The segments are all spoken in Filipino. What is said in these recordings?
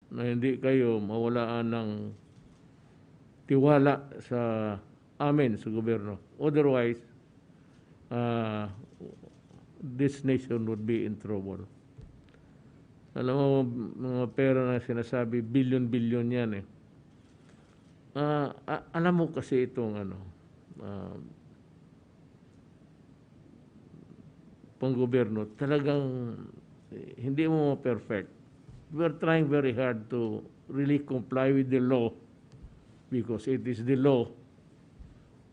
na hindi kayo mawalaan ng tiwala sa amin sa gobyerno. Otherwise, uh, this nation would be in trouble. Alam mo, mga pera na sinasabi, billion-billion yan eh. Alam mo kasi itong uh, panggobyerno, talagang hindi mo perfect. We're trying very hard to really comply with the law because it is the law.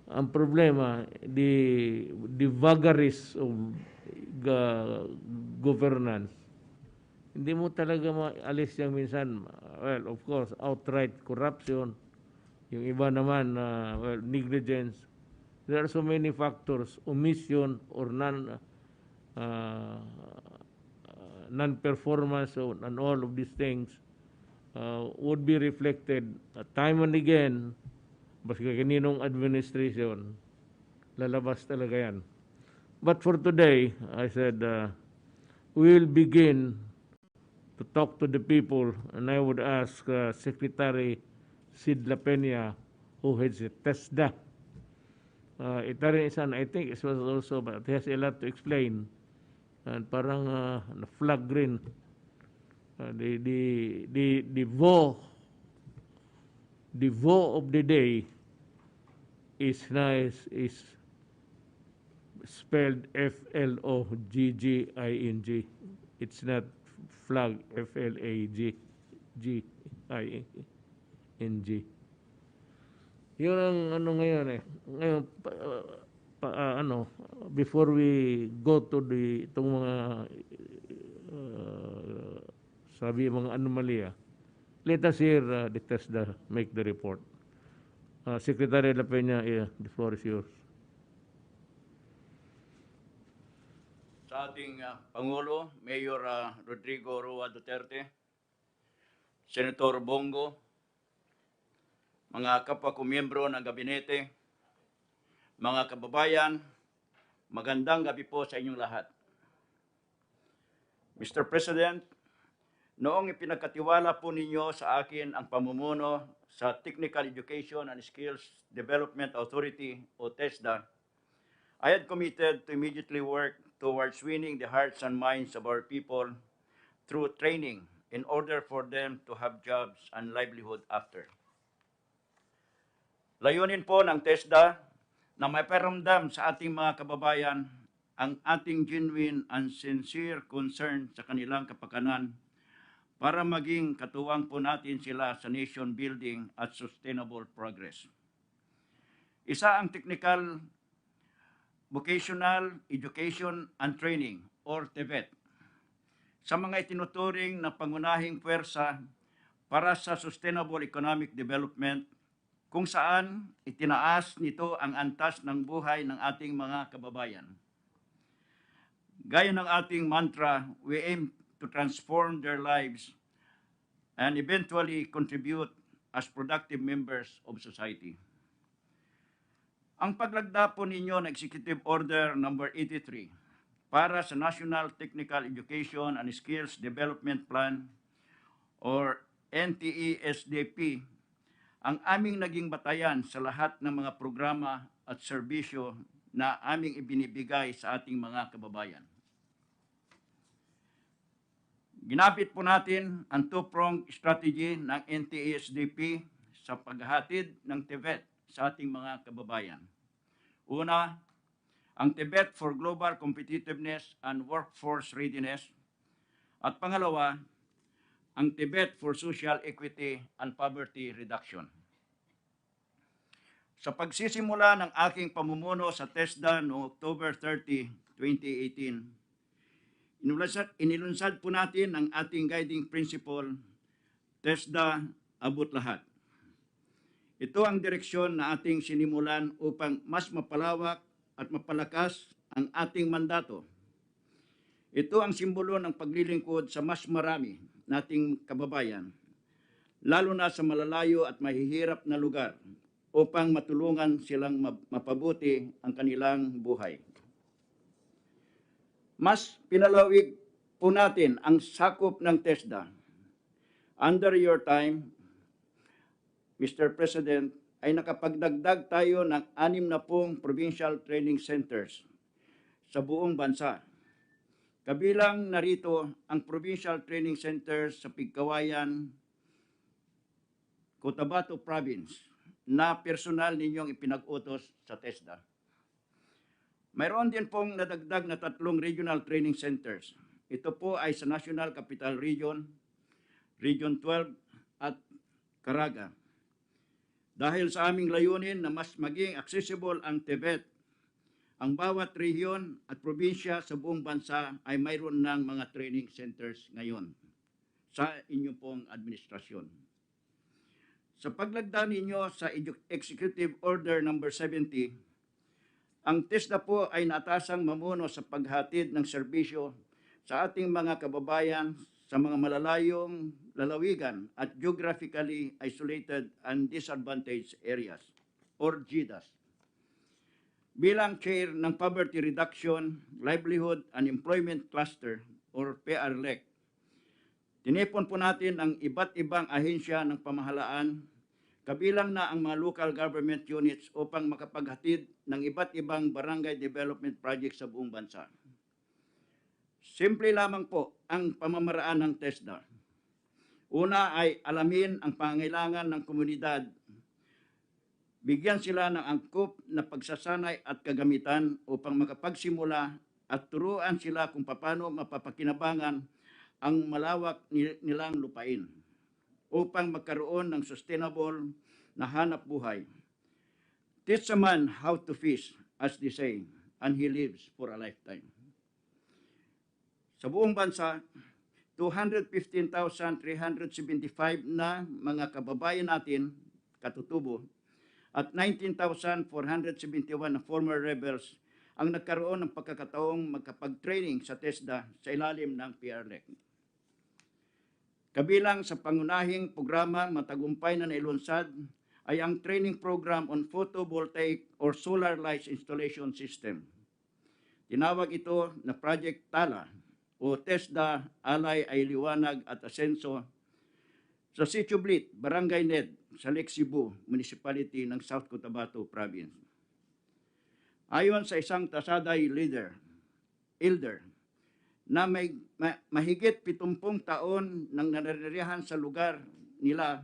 Ang problema, the vagaries of governance. Hindi mo talaga maalis yung minsan, well, of course, outright corruption. Yung iba naman, well, negligence. There are so many factors, omission or uh, non-performance and all of these things would be reflected time and again, basta kaninong administration, lalabas talaga yan. But for today, I said, we'll begin to talk to the people, and I would ask Secretary Sid La Peña, who heads the TESDA. Ito rin isa, I think it was also, but it has a lot to explain. And parang flag rin. The vote of the day is nice, is spelled F-L-O-G-G-I-N-G. It's not flag, F-L-A-G-G-I-N-G. Yun ang ngayon eh. Ngayon, before we go to itong mga sabi mga anomalya, let us hear the TESDA make the report. Secretary La Peña, the floor is yours. Sa ating Pangulo, Mayor Rodrigo Roa Duterte, Senator Bongo, mga kapwa ko miyembro ng gabinete, mga kababayan, magandang gabi po sa inyong lahat. Mr. President, noong ipinagkatiwala po ninyo sa akin ang pamumuno sa Technical Education and Skills Development Authority o TESDA, I had committed to immediately work towards winning the hearts and minds of our people through training in order for them to have jobs and livelihood after. Layunin po ng TESDA na maiparamdam sa ating mga kababayan ang ating genuine and sincere concern sa kanilang kapakanan para maging katuwang po natin sila sa nation building at sustainable progress. Isa ang Technical Vocational Education and Training or TVET sa mga itinuturing na pangunahing puwersa para sa sustainable economic development kung saan itinaas nito ang antas ng buhay ng ating mga kababayan. Gaya ng ating mantra, we aim to transform their lives and eventually contribute as productive members of society. Ang paglagda po ninyo ng Executive Order No. 83 para sa National Technical Education and Skills Development Plan or NTE-SDP ang aming naging batayan sa lahat ng mga programa at serbisyo na aming ibinibigay sa ating mga kababayan. Ginamit po natin ang two-pronged strategy ng NTE-SDP sa paghahatid ng TVET sa ating mga kababayan. Una, ang TVET for Global Competitiveness and Workforce Readiness. At pangalawa, ang TVET for Social Equity and Poverty Reduction. Sa pagsisimula ng aking pamumuno sa TESDA noong October 30, 2018, inilunsad po natin ang ating guiding principle, TESDA abot lahat. Ito ang direksyon na ating sinimulan upang mas mapalawak at mapalakas ang ating mandato. Ito ang simbolo ng paglilingkod sa mas marami nating kababayan, lalo na sa malalayo at mahihirap na lugar upang matulungan silang mapabuti ang kanilang buhay. Mas pinalawig po natin ang sakop ng TESDA. Under your time, Mr. President, ay nakapagdagdag tayo ng 60 provincial training centers sa buong bansa. Kabilang narito ang provincial training centers sa Pigkawayan, Cotabato Province na personal ninyong ipinag-utos sa TESDA. Mayroon din pong nadagdag na 3 regional training centers. Ito po ay sa National Capital Region, Region 12 at Caraga. Dahil sa aming layunin na mas maging accessible ang TVET, ang bawat rehiyon at probinsya sa buong bansa ay mayroon ng mga training centers ngayon sa inyong pong administrasyon. Sa paglagda ninyo sa Executive Order No. 70, ang TESDA po ay natasang mamuno sa paghatid ng serbisyo sa ating mga kababayan sa mga malalayong lalawigan at geographically isolated and disadvantaged areas or GIDAS. Bilang chair ng Poverty Reduction, Livelihood and Employment Cluster or PRLEC, tinipon po natin ang iba't ibang ahensya ng pamahalaan, kabilang na ang mga local government units upang makapaghatid ng iba't ibang barangay development projects sa buong bansa. Simple lamang po ang pamamaraan ng TESDA. Una ay alamin ang pangangailangan ng komunidad, bigyan sila ng angkop na pagsasanay at kagamitan upang makapagsimula at turuan sila kung paano mapapakinabangan ang malawak nilang lupain upang magkaroon ng sustainable na hanap buhay. Teach a man how to fish, as they say, and he lives for a lifetime. Sa buong bansa, 215,375 na mga kababayan natin, katutubo, at 19,471 na former rebels ang nagkaroon ng pagkakataong magkapag-training sa TESDA sa ilalim ng PRLEC. Kabilang sa pangunahing programa matagumpay na nailunsad ay ang training program on photovoltaic or solar light installation system. Tinawag ito na Project TALA o TESDA Alay ay Liwanag at Asenso sa Sitio Blit, Barangay Ned, sa Lake Cebu, Municipality ng South Cotabato Province. Ayon sa isang tasaday elder, na may mahigit 70 taon nang nananirahan sa lugar nila,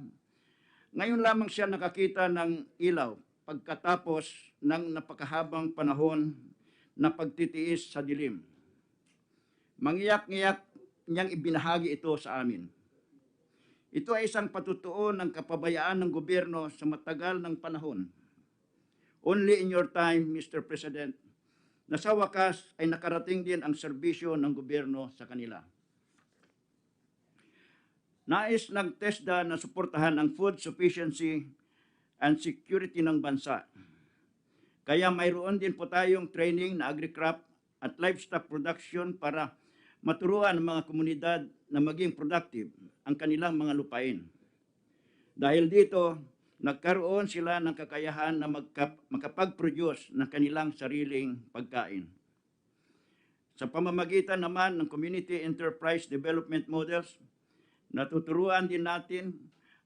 ngayon lamang siya nakakita ng ilaw pagkatapos ng napakahabang panahon na pagtitiis sa dilim. Mangiyak-ngiyak niyang ibinahagi ito sa amin. Ito ay isang patutuon ng kapabayaan ng gobyerno sa matagal ng panahon. Only in your time, Mr. President, na sa wakas ay nakarating din ang serbisyo ng gobyerno sa kanila. Nais ng TESDA na suportahan ang food sufficiency and security ng bansa. Kaya mayroon din po tayong training na agri-crop at livestock production para maturuan ang mga komunidad na maging productive ang kanilang mga lupain. Dahil dito, nagkaroon sila ng kakayahan na makapag-produce ng kanilang sariling pagkain. Sa pamamagitan naman ng Community Enterprise Development Models, natuturuan din natin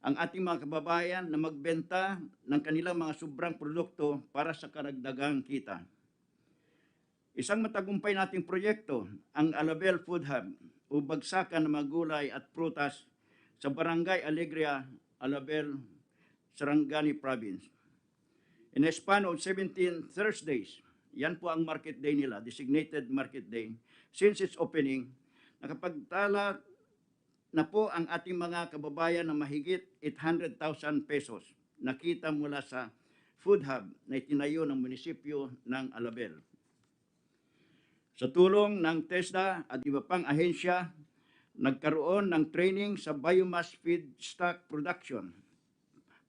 ang ating mga kababayan na magbenta ng kanilang mga sobrang produkto para sa karagdagang kita. Isang matagumpay nating proyekto, ang Alabel Food Hub o bagsakan ng mga gulay at prutas sa Barangay Alegria, Alabel, Sarangani Province. In a span of 17 Thursdays, yan po ang market day nila, designated market day, since its opening, nakapagtala na po ang ating mga kababayan na mahigit 800,000 pesos nakita mula sa food hub na itinayo ng munisipyo ng Alabel. Sa tulong ng TESDA at iba pang ahensya, nagkaroon ng training sa biomass feedstock production,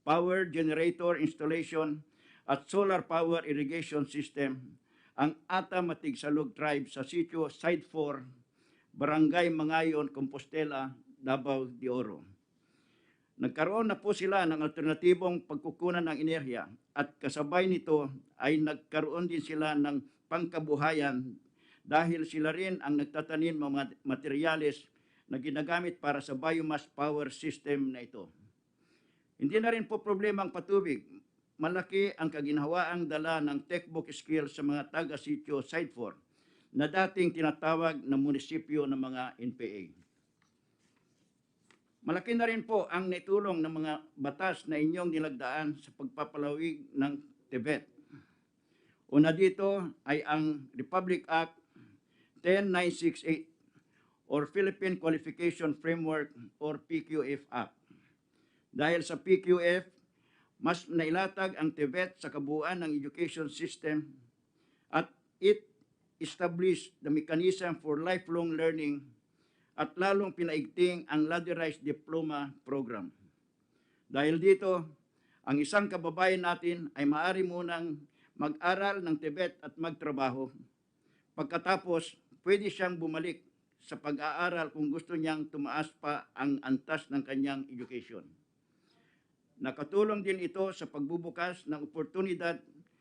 power generator installation, at solar power irrigation system ang Ata Matigsalog Tribe sa sitio Site 4, Barangay Mangayon, Compostela, Davao de Oro. Nagkaroon na po sila ng alternatibong pagkukunan ng enerhiya at kasabay nito ay nagkaroon din sila ng pangkabuhayan dahil sila rin ang nagtatanim ng mga materyales na ginagamit para sa biomass power system na ito. Hindi na rin po problema ang patubig. Malaki ang kaginhawaang dala ng textbook skills sa mga taga-sitio Side 4 na dating tinatawag na munisipyo ng mga NPA. Malaki na rin po ang naitulong ng mga batas na inyong nilagdaan sa pagpapalawig ng Tibet. Una dito ay ang Republic Act 10968 or Philippine Qualification Framework or PQF Act. Dahil sa PQF, mas nailatag ang Tibet sa kabuuan ng education system at it established the mechanism for lifelong learning at lalong pinaigting ang ladderized diploma program. Dahil dito, ang isang kababayan natin ay maaari munang mag-aral ng Tibet at magtrabaho. Pagkatapos, pwede siyang bumalik sa pag-aaral kung gusto niyang tumaas pa ang antas ng kanyang education. Nakatulong din ito sa pagbubukas ng oportunidad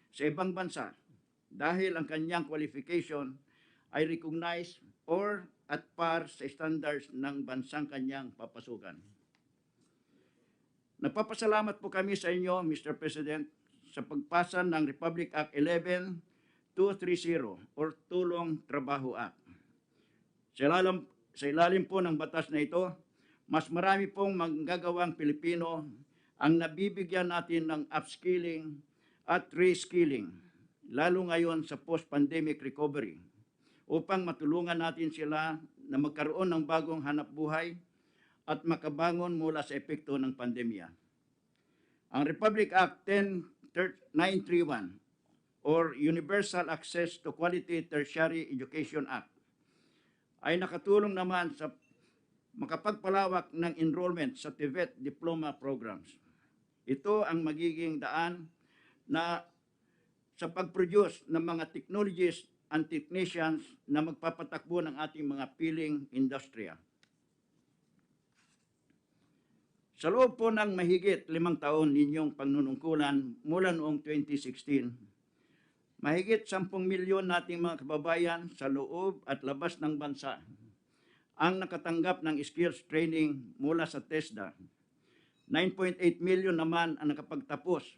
sa ibang bansa dahil ang kanyang qualification ay recognized or at par sa standards ng bansang kanyang papasukan. Nagpapasalamat po kami sa inyo, Mr. President, sa pagpasa ng Republic Act 11230 or Tulong Trabaho Act. Sa ilalim po ng batas na ito, mas marami pong manggagawang Pilipino ang nabibigyan natin ng upskilling at reskilling, lalo ngayon sa post-pandemic recovery, upang matulungan natin sila na magkaroon ng bagong hanap buhay at makabangon mula sa epekto ng pandemya. Ang Republic Act 10931 or Universal Access to Quality Tertiary Education Act ay nakatulong naman sa makapagpalawak ng enrollment sa TVET diploma programs. Ito ang magiging daan na sa pag-produce ng mga technologies and technicians na magpapatakbo ng ating mga piling industriya. Sa loob po ng mahigit 5 taon ninyong panunungkulan mula noong 2016, mahigit 10 milyon nating mga kababayan sa loob at labas ng bansa ang nakatanggap ng skills training mula sa TESDA. 9.8 milyon naman ang nakapagtapos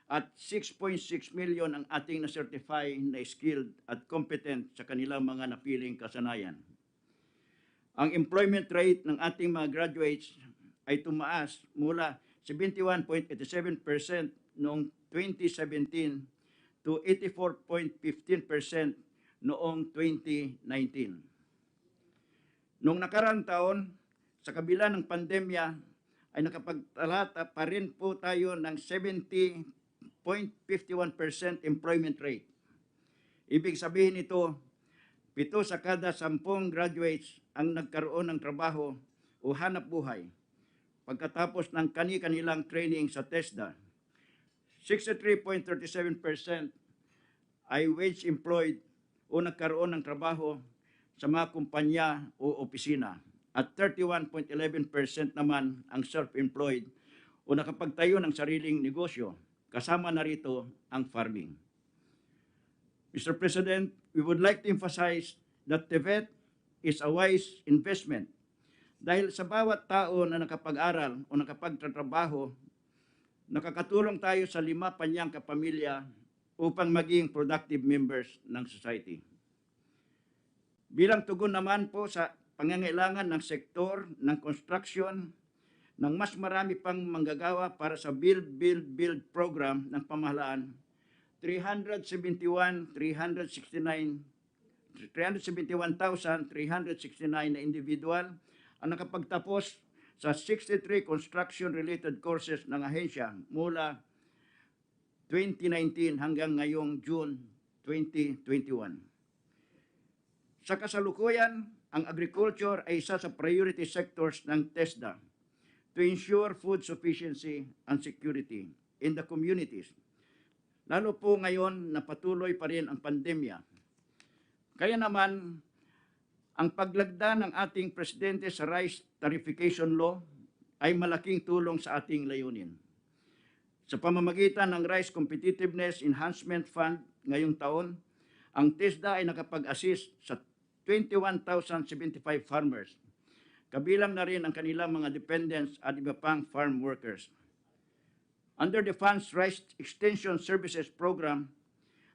at 6.6 million ang ating na-certify na skilled at competent sa kanilang mga napiling kasanayan. Ang employment rate ng ating mga graduates ay tumaas mula 71.87% noong 2017 to 84.15% noong 2019. Noong nakaraang taon, sa kabila ng pandemya, ay nakapagtalata pa rin po tayo ng 70.51% employment rate. Ibig sabihin ito, 7 sa kada 10 graduates ang nagkaroon ng trabaho o hanap buhay pagkatapos ng kani-kanilang training sa TESDA. 63.37% ay wage employed o nagkaroon ng trabaho sa mga kumpanya o opisina at 31.11% naman ang self-employed o nakapagtayo ng sariling negosyo. Kasama na rito ang farming. Mr. President, we would like to emphasize that TVET is a wise investment dahil sa bawat tao na nakapag-aral o nakapagtatrabaho, nakakatulong tayo sa 5 panyang kapamilya upang maging productive members ng society. Bilang tugon naman po sa pangangailangan ng sektor ng construction ng mas marami pang manggagawa para sa Build program ng pamahalaan, 371,369 na individual ang nakapagtapos sa 63 construction-related courses ng ahensya mula 2019 hanggang ngayong June 2021. Sa kasalukuyan, ang agriculture ay isa sa priority sectors ng TESDA to ensure food sufficiency and security in the communities. Lalo po ngayon na patuloy pa rin ang pandemya. Kaya naman, ang paglagda ng ating presidente sa rice tarification law ay malaking tulong sa ating layunin. Sa pamamagitan ng Rice Competitiveness Enhancement Fund ngayong taon, ang TESDA ay nakapag-assist sa 21,075 farmers Kabilang na rin ang kanilang mga dependents at iba pang farm workers. Under the Funds Rice Extension Services Program,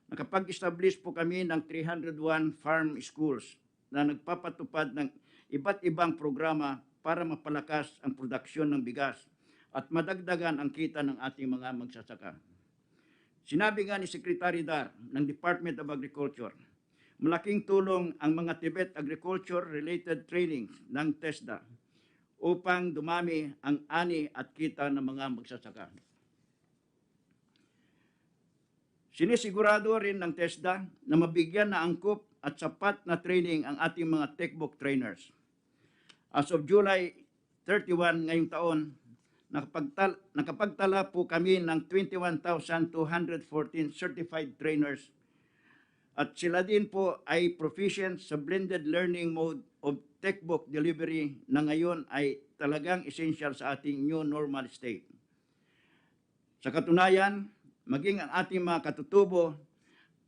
nakapag-establish po kami ng 301 farm schools na nagpapatupad ng iba't ibang programa para mapalakas ang produksyon ng bigas at madagdagan ang kita ng ating mga magsasaka. Sinabi nga ni Secretary Dar ng Department of Agriculture, malaking tulong ang mga Tibet agriculture-related trainings ng TESDA upang dumami ang ani at kita ng mga magsasaka. Sinisigurado rin ng TESDA na mabigyan na angkop at sapat na training ang ating mga textbook trainers. As of July 31 ngayong taon, nakapagtala po kami ng 21,214 certified trainers at sila din po ay proficient sa blended learning mode of textbook delivery na ngayon ay talagang essential sa ating new normal state. Sa katunayan, maging ang ating mga katutubo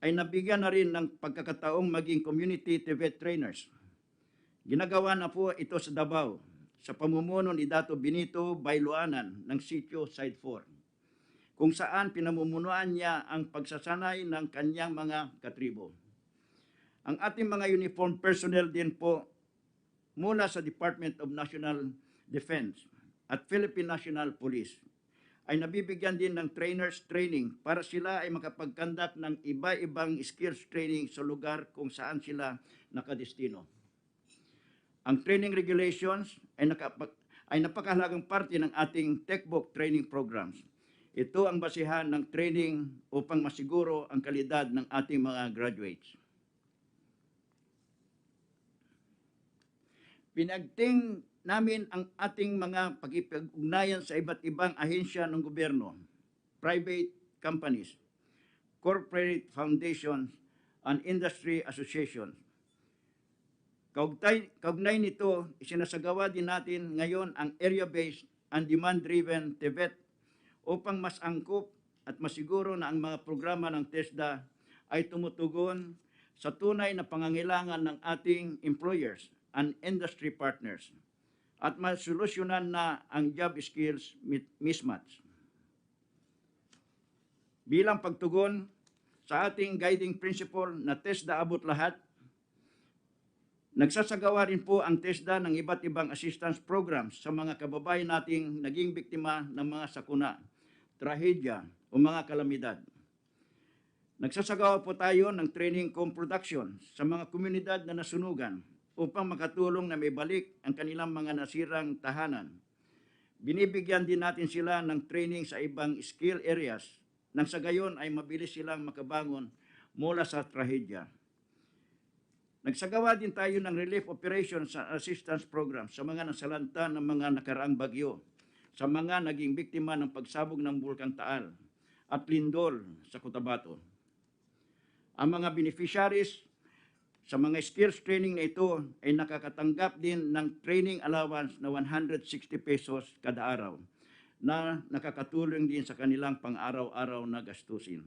ay nabigyan na rin ng pagkakataong maging community Tibet trainers. Ginagawa na po ito sa Davao sa pamumuno ni Dato Benito Bailuanan ng Sitio Side 4, kung saan pinamumunuan niya ang pagsasanay ng kanyang mga katribo. Ang ating mga uniformed personnel din po mula sa Department of National Defense at Philippine National Police ay nabibigyan din ng trainers training para sila ay makapag-conduct ng iba-ibang skills training sa lugar kung saan sila nakadestino. Ang training regulations ay napakahalagang parte ng ating textbook training programs. Ito ang basihan ng training upang masiguro ang kalidad ng ating mga graduates. Pinagting namin ang ating mga pag-ugnayan sa iba't ibang ahensya ng gobyerno, private companies, corporate foundations, and industry associations. Kaugnay nito, isinasagawa din natin ngayon ang area-based and demand-driven TVET upang mas angkop at masiguro na ang mga programa ng TESDA ay tumutugon sa tunay na pangangailangan ng ating employers and industry partners at masolusyonan na ang job skills mismatch. Bilang pagtugon sa ating guiding principle na TESDA abot lahat, nagsasagawa rin po ang TESDA ng iba't ibang assistance programs sa mga kababayan nating naging biktima ng mga sakuna, trahedya o mga kalamidad. Nagsasagawa po tayo ng training co-production sa mga komunidad na nasunugan upang makatulong na maibalik ang kanilang mga nasirang tahanan. Binibigyan din natin sila ng training sa ibang skill areas nang sa gayon ay mabilis silang makabangon mula sa trahedya. Nagsagawa din tayo ng relief operations sa assistance program sa mga nasalanta ng mga nakaraang bagyo, sa mga naging biktima ng pagsabog ng Bulkang Taal at lindol sa Cotabato. Ang mga beneficiaries sa mga skills training na ito ay nakakatanggap din ng training allowance na 160 pesos kada araw na nakakatulong din sa kanilang pang-araw-araw na gastusin.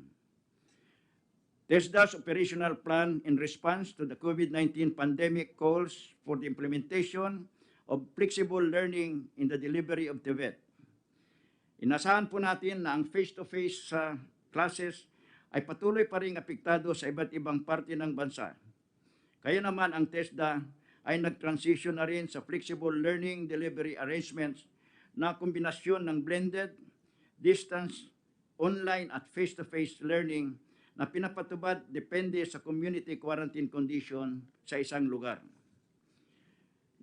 TESDA's operational plan in response to the COVID-19 pandemic calls for the implementation of flexible learning in the delivery of TVET. Inasahan po natin na ang face-to-face classes ay patuloy pa rin apektado sa iba't ibang parte ng bansa. Kaya naman ang TESDA ay nag-transition na rin sa flexible learning delivery arrangements na kombinasyon ng blended, distance, online at face-to-face learning na pinapatubad depende sa community quarantine condition sa isang lugar.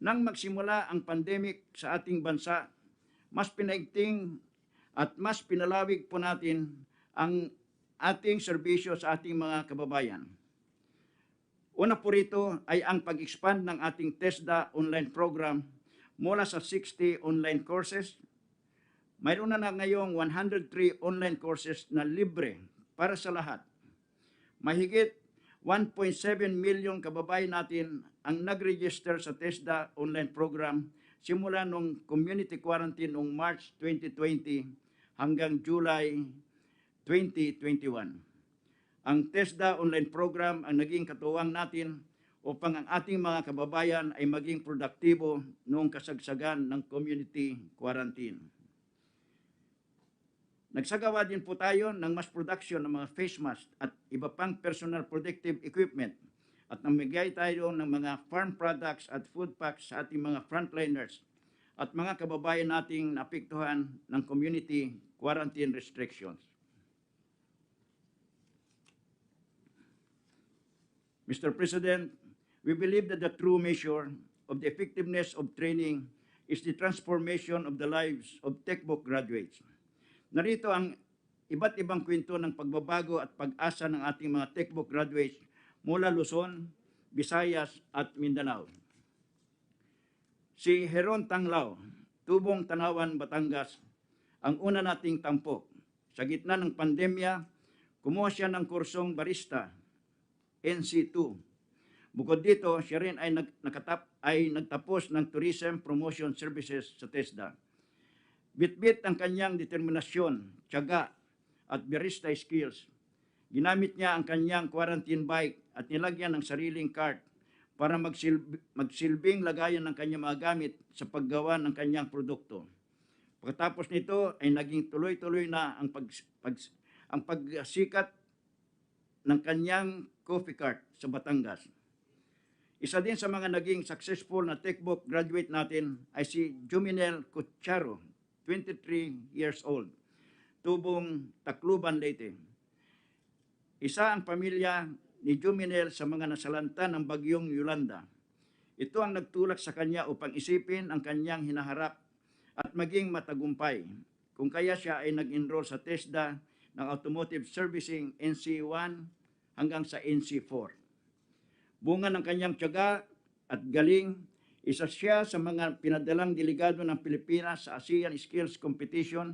Nang magsimula ang pandemic sa ating bansa, mas pinaigting at mas pinalawig po natin ang ating serbisyo sa ating mga kababayan. Una po rito ay ang pag-expand ng ating TESDA online program mula sa 60 online courses. Mayroon na ngayong 103 online courses na libre para sa lahat. Mahigit 1.7 million kababayan natin ang nag-register sa TESDA online program simula nung community quarantine noong March 2020 hanggang July 2021. Ang TESDA online program ang naging katuwang natin upang ang ating mga kababayan ay maging produktibo noong kasagsagan ng community quarantine. Nagsagawa din po tayo ng mass production ng mga face mask at iba pang personal protective equipment at namigay tayo ng mga farm products at food packs sa ating mga frontliners at mga kababayan nating naapektuhan ng community quarantine restrictions. Mr. President, we believe that the true measure of the effectiveness of training is the transformation of the lives of textbook graduates. Narito ang iba't ibang kwento ng pagbabago at pag-asa ng ating mga textbook graduates mula Luzon, Visayas at Mindanao. Si Heron Tanglao, Tubong Tanawan, Batangas, ang una nating tampok. Sa gitna ng pandemya, kumuha siya ng kursong barista, NC2. Bukod dito, siya rin ay nagtapos ng Tourism Promotion Services sa TESDA. Bitbit ang kanyang determinasyon, tiyaga at barista skills. Ginamit niya ang kanyang quarantine bike at nilagyan ng sariling cart para magsilbing lagayan ng kanyang mga gamit sa paggawa ng kanyang produkto. Pagkatapos nito ay naging tuloy-tuloy na ang pagsikat ng kanyang coffee cart sa Batangas. Isa din sa mga naging successful na textbook graduate natin ay si Juminel Cucharo, 23 years old, Tubong Tacloban, Leyte. Isa ang pamilya ni Juminel sa mga nasalanta ng bagyong Yolanda. Ito ang nagtulak sa kanya upang isipin ang kanyang hinaharap at maging matagumpay. Kung kaya siya ay nag-enroll sa TESDA ng Automotive Servicing NC1 hanggang sa NC4. Bunga ng kanyang tiyaga at galing, isa siya sa mga pinadalang delegado ng Pilipinas sa ASEAN Skills Competition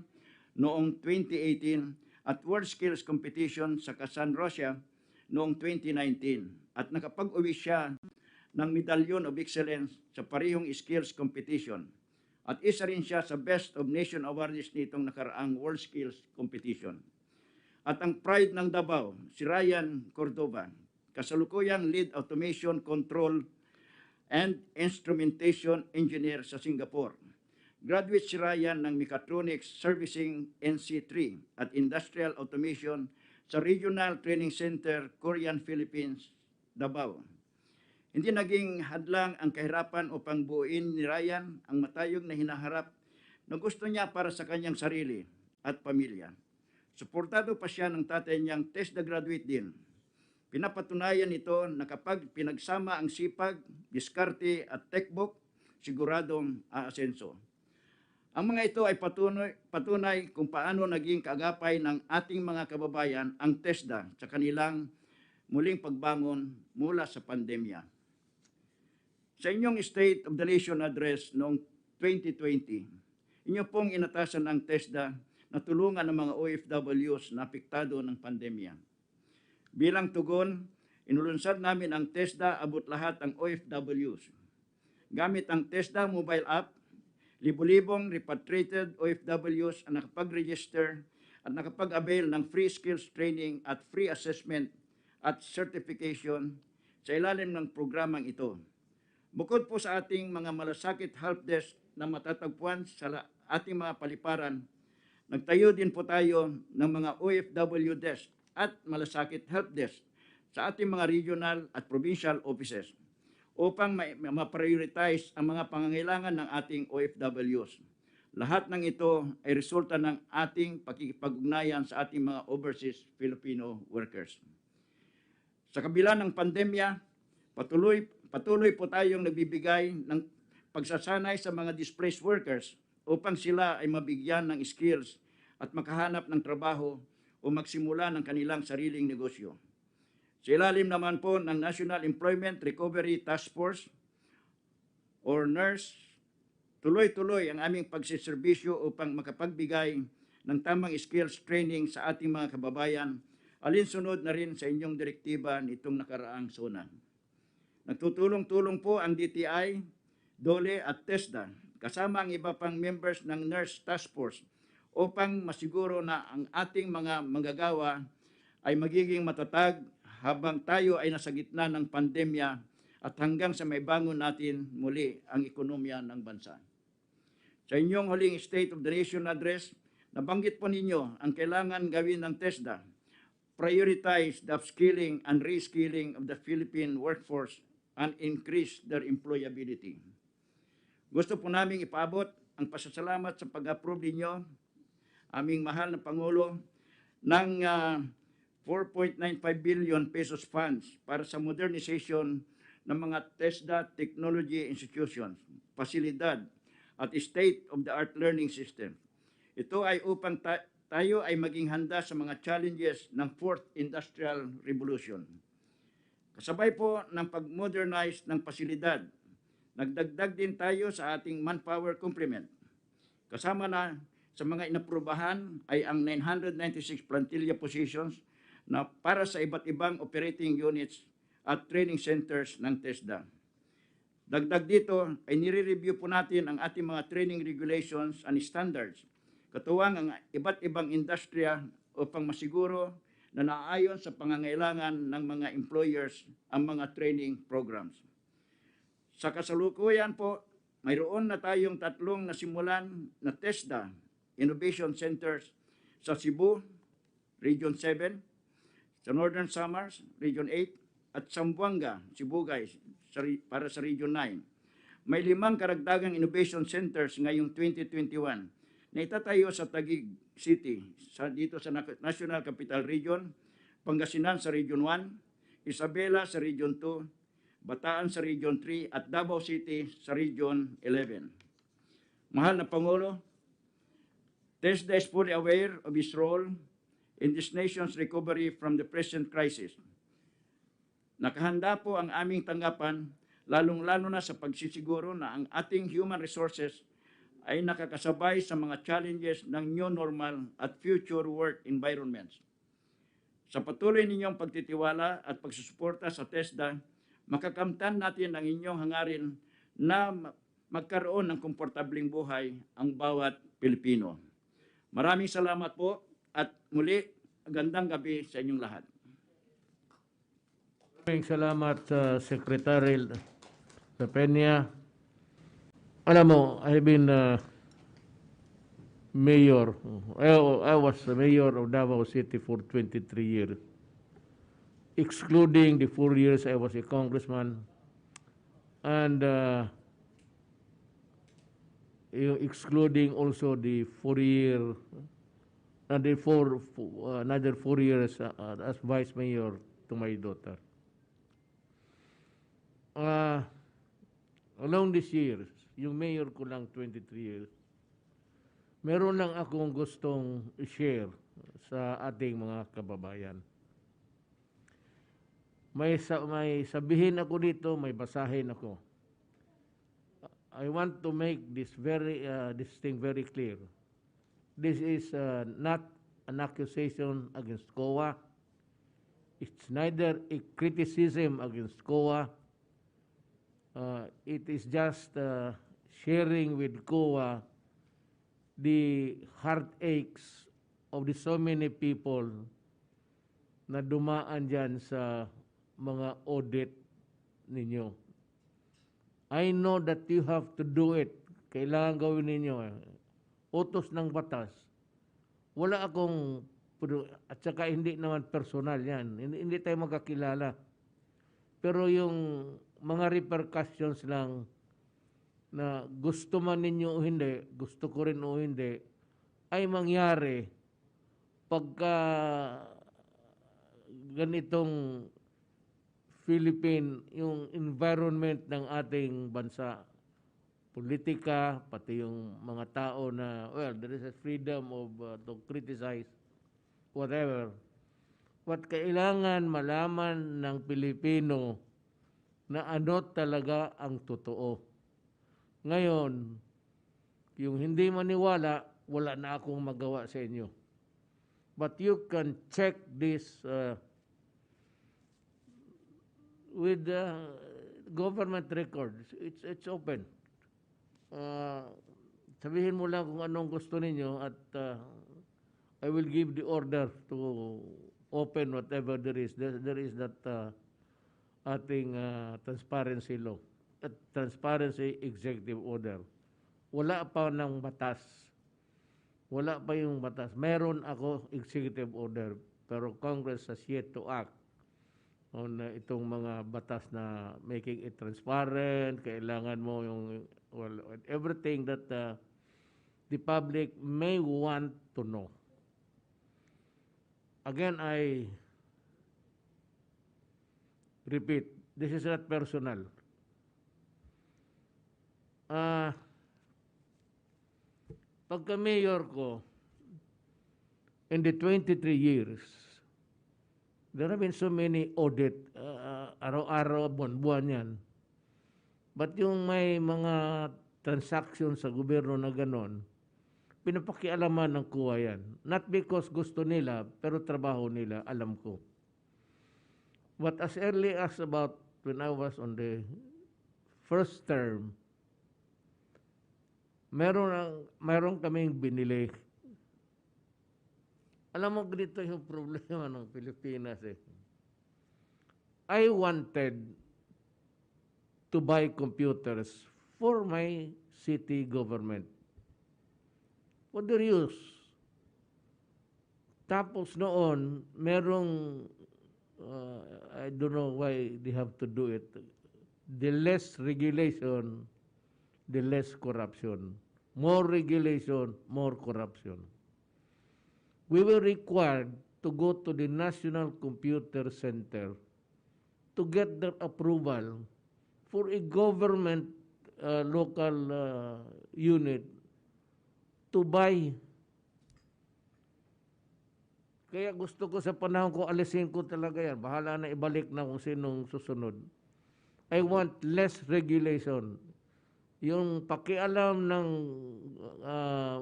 noong 2018 at World Skills Competition sa Kazan, Russia noong 2019 at nakapag-uwi siya ng Medallion of Excellence sa parehong skills competition at isa rin siya sa Best of Nation Awardees nitong nakaraang World Skills Competition. At ang pride ng Davao, si Ryan Cordova, kasalukuyang Lead Automation Control and Instrumentation Engineer sa Singapore. Graduate si Ryan ng Mechatronics Servicing NC3 at Industrial Automation sa Regional Training Center, Korean Philippines, Davao. Hindi naging hadlang ang kahirapan upang buuin ni Ryan ang matayog na hinaharap na gusto niya para sa kanyang sarili at pamilya. Suportado pa siya ng tatay niyang TESDA graduate din. Pinapatunayan ito na kapag pinagsama ang sipag, diskarte at textbook, siguradong aasenso. Ang mga ito ay patunay kung paano naging kaagapay ng ating mga kababayan ang TESDA sa kanilang muling pagbangon mula sa pandemya. Sa inyong State of the Nation Address noong 2020, inyo pong inatasan ng TESDA na tulungan ng mga OFWs na apektado ng pandemya. Bilang tugon, inulunsad namin ang TESDA abot lahat ang OFWs. Gamit ang TESDA mobile app, libo-libong repatriated OFWs ang nakapag-register at nakapag-avail ng free skills training at free assessment at certification sa ilalim ng programang ito. Bukod po sa ating mga malasakit helpdesk na matatagpuan sa ating mga paliparan, nagtayo din po tayo ng mga OFW desk at malasakit helpdesk sa ating mga regional at provincial offices upang ma-prioritize ang mga pangangailangan ng ating OFWs. Lahat ng ito ay resulta ng ating pakikipag-ugnayan sa ating mga overseas Filipino workers. Sa kabila ng pandemya, patuloy po tayong nagbibigay ng pagsasanay sa mga displaced workers upang sila ay mabigyan ng skills at makahanap ng trabaho o magsimula ng kanilang sariling negosyo. Sa ilalim naman po ng National Employment Recovery Task Force or NERS, tuloy-tuloy ang aming pagsiservisyo upang makapagbigay ng tamang skills training sa ating mga kababayan, alinsunod na rin sa inyong direktiba nitong nakaraang SONA. Nagtutulong-tulong po ang DTI, DOLE at TESDA, kasama ang iba pang members ng NERS Task Force upang masiguro na ang ating mga manggagawa ay magiging matatag habang tayo ay nasa gitna ng pandemya at hanggang sa maibangon natin muli ang ekonomiya ng bansa. Sa inyong huling State of the Nation address, nabanggit po ninyo ang kailangan gawin ng TESDA, prioritize the upskilling and reskilling of the Philippine workforce and increase their employability. Gusto po naming ipaabot ang pasasalamat sa pag-approve ninyo, aming mahal na Pangulo, ng 4.95 billion pesos funds para sa modernization ng mga TESDA technology institutions, pasilidad, at state-of-the-art learning system. Ito ay upang tayo ay maging handa sa mga challenges ng Fourth Industrial Revolution. Kasabay po ng pag-modernize ng pasilidad, nagdagdag din tayo sa ating manpower complement. Kasama na sa mga inaprubahan ay ang 996 plantilla positions na para sa iba't ibang operating units at training centers ng TESDA. Dagdag dito ay nire-review po natin ang ating mga training regulations and standards, katuwang ang iba't ibang industriya upang masiguro na naayon sa pangangailangan ng mga employers ang mga training programs. Sa kasalukuyan po, mayroon na tayong 3 nasimulan na TESDA Innovation Centers sa Cebu, Region 7, sa Northern Samars, Region 8, at Zamboanga, Sibugay, para sa Region 9. May 5 karagdagang innovation centers ngayong 2021 na itatayo sa Taguig City, dito sa National Capital Region, Pangasinan sa Region 1, Isabela sa Region 2, Bataan sa Region 3, at Davao City sa Region 11. Mahal na Pangulo, TESDA is fully aware of its role in this nation's recovery from the present crisis. Nakahanda po ang aming tanggapan, lalong-lalo na sa pagsisiguro na ang ating human resources ay nakakasabay sa mga challenges ng new normal at future work environments. Sa patuloy ninyong pagtitiwala at pagsusuporta sa TESDA, makakamtan natin ang inyong hangarin na magkaroon ng komportabling buhay ang bawat Pilipino. Maraming salamat po at muli, gandang gabi sa inyong lahat. Maraming salamat sa Secretary Peña. Alam mo, I've been mayor. I was the mayor of Davao City for 23 years. Excluding the 4 years I was a congressman. And excluding also the 4-year, another 4 years as vice mayor to my daughter. Along these years, yung mayor ko lang 23 years, meron lang akong gustong i-share sa ating mga kababayan. May sabihin ako dito, may basahin ako. I want to make this thing very clear. This is not an accusation against COA. It's neither a criticism against COA. It is just sharing with COA the heartaches of the so many people na dumaan dyan sa mga audit ninyo. I know that you have to do it. Kailangan gawin ninyo. Utos ng batas. Wala akong, at saka hindi naman personal yan. Hindi tayo magkakilala. Pero yung mga repercussions lang na gusto man ninyo o hindi, gusto ko rin o hindi, ay mangyari pagka ganitong Philippine, yung environment ng ating bansa, politika, pati yung mga tao na, well, there is a freedom of to criticize, whatever. What kailangan malaman ng Pilipino na ano talaga ang totoo. Ngayon, yung hindi maniwala, wala na akong magawa sa inyo. But you can check this with government records. It's open. Sabihin mo lang kung anong gusto ninyo at I will give the order to open whatever there is. There is that ating transparency law at transparency executive order. Wala pa ng batas. Wala pa yung batas. Meron ako executive order, pero Congress has yet to act on itong mga batas na making it transparent. Kailangan mo yung, well, everything that the public may want to know. Again, I repeat, this is not personal. Pagka-mayor ko, in the 23 years, there have been so many audit, araw-araw, buwan-buwan yan. But yung may mga transaction sa gobyerno na ganon, pinapakialaman ng kuha yan. Not because gusto nila, pero trabaho nila, alam ko. But as early as about when I was on the first term, meron kaming binili. Alam mo, ganito yung problema ng Pilipinas eh. I wanted to buy computers for my city government. For their use. Tapos noon, merong, I don't know why they have to do it. The less regulation, the less corruption. More regulation, more corruption. We were required to go to the National Computer Center to get their approval for a government local unit to buy. Kaya gusto ko sa panahon ko, alisin ko talaga yan. Bahala na ibalik na kung sinong susunod. I want less regulation. Yung pakialam ng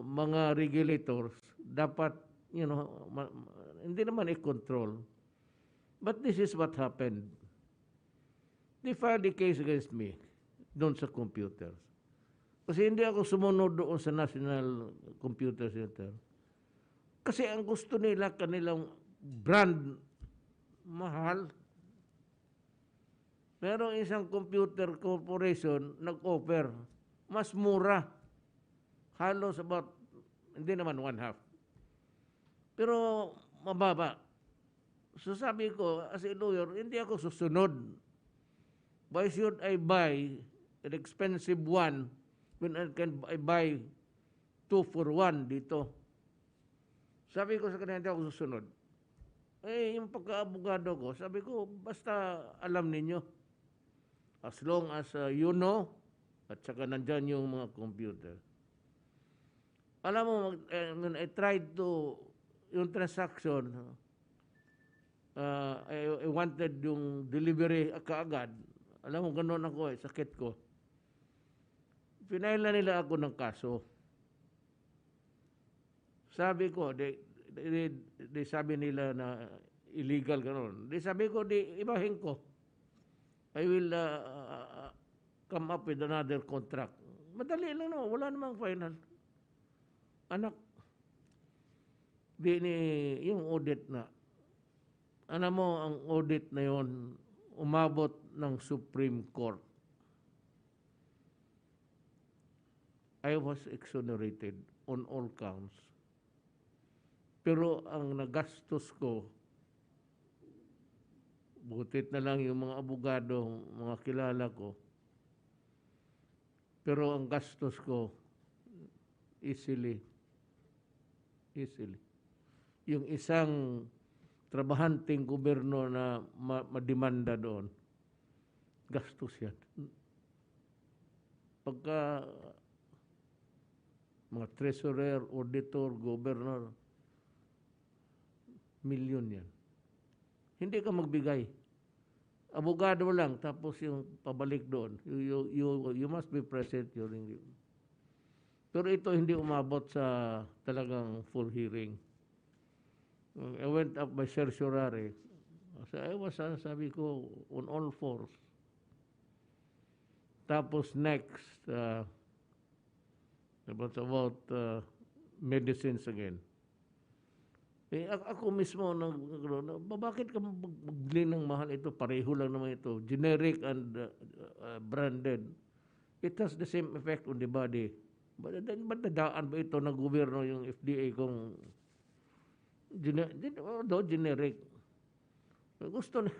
mga regulators, dapat, hindi naman i-control. But this is what happened. They filed a case against me doon sa computers. Kasi hindi ako sumunod doon sa National Computer Center. Kasi ang gusto nila, kanilang brand, mahal. Pero isang computer corporation nag-offer, mas mura. Halos about, hindi naman one half. Pero mababa. So sabi ko, as a lawyer, hindi ako susunod. Why should I buy an expensive one when I buy 2 for 1 dito? Sabi ko sa kanila, hindi ako susunod. Eh, yung pagka-abogado ko, sabi ko, basta alam ninyo. As long as you know, at saka nandyan yung mga computer. Alam mo, when I tried to, yung transaction, I wanted yung delivery kaagad. Alam mo, gano'n ako eh, sakit ko. Pinaila nila ako ng kaso. Sabi ko, sabi nila na illegal gano'n. Sabi ko, ibahin ko. I will come up with another contract. Madali lang no, wala namang final. Anak, yung audit na. Alam mo, ang audit na yon umabot ng Supreme Court. I was exonerated on all counts. Pero ang nagastos ko, butit na lang yung mga abogado, mga kilala ko. Pero ang gastos ko, easily. Yung isang trabahanteng gobyerno na mademanda doon, gastos yan. Pagka mga treasurer, auditor, governor, milyon yan. Hindi ka magbigay. Abogado lang, tapos yung pabalik doon. You must be present during it. Pero ito hindi umabot sa talagang full hearing. I went up by certiorari. So I was, sabi ko, on all fours. Tapos next, about medicines again. Ako mismo, bakit ka magbili ng mahal ito? Pareho lang naman ito. Generic and branded. It has the same effect on the body. Ba't nadaan ba ito ng gobyerno yung FDA kung generic? Gusto na.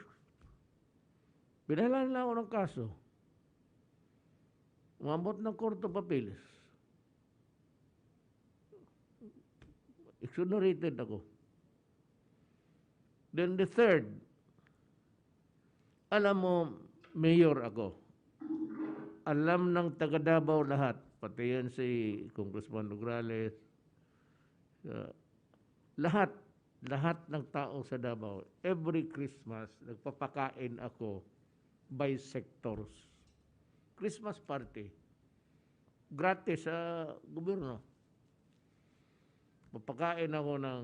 Binahala nila ako ng kaso. Umabot ng Court of Appeals. Exonerated ako. Then the third, alam mo, mayor ako. Alam ng taga Davao lahat, pati yan si Congressman Nograles, lahat ng tao sa Davao, every Christmas, nagpapakain ako by sectors. Christmas party. Gratis sa gobyerno. Papakain ako ng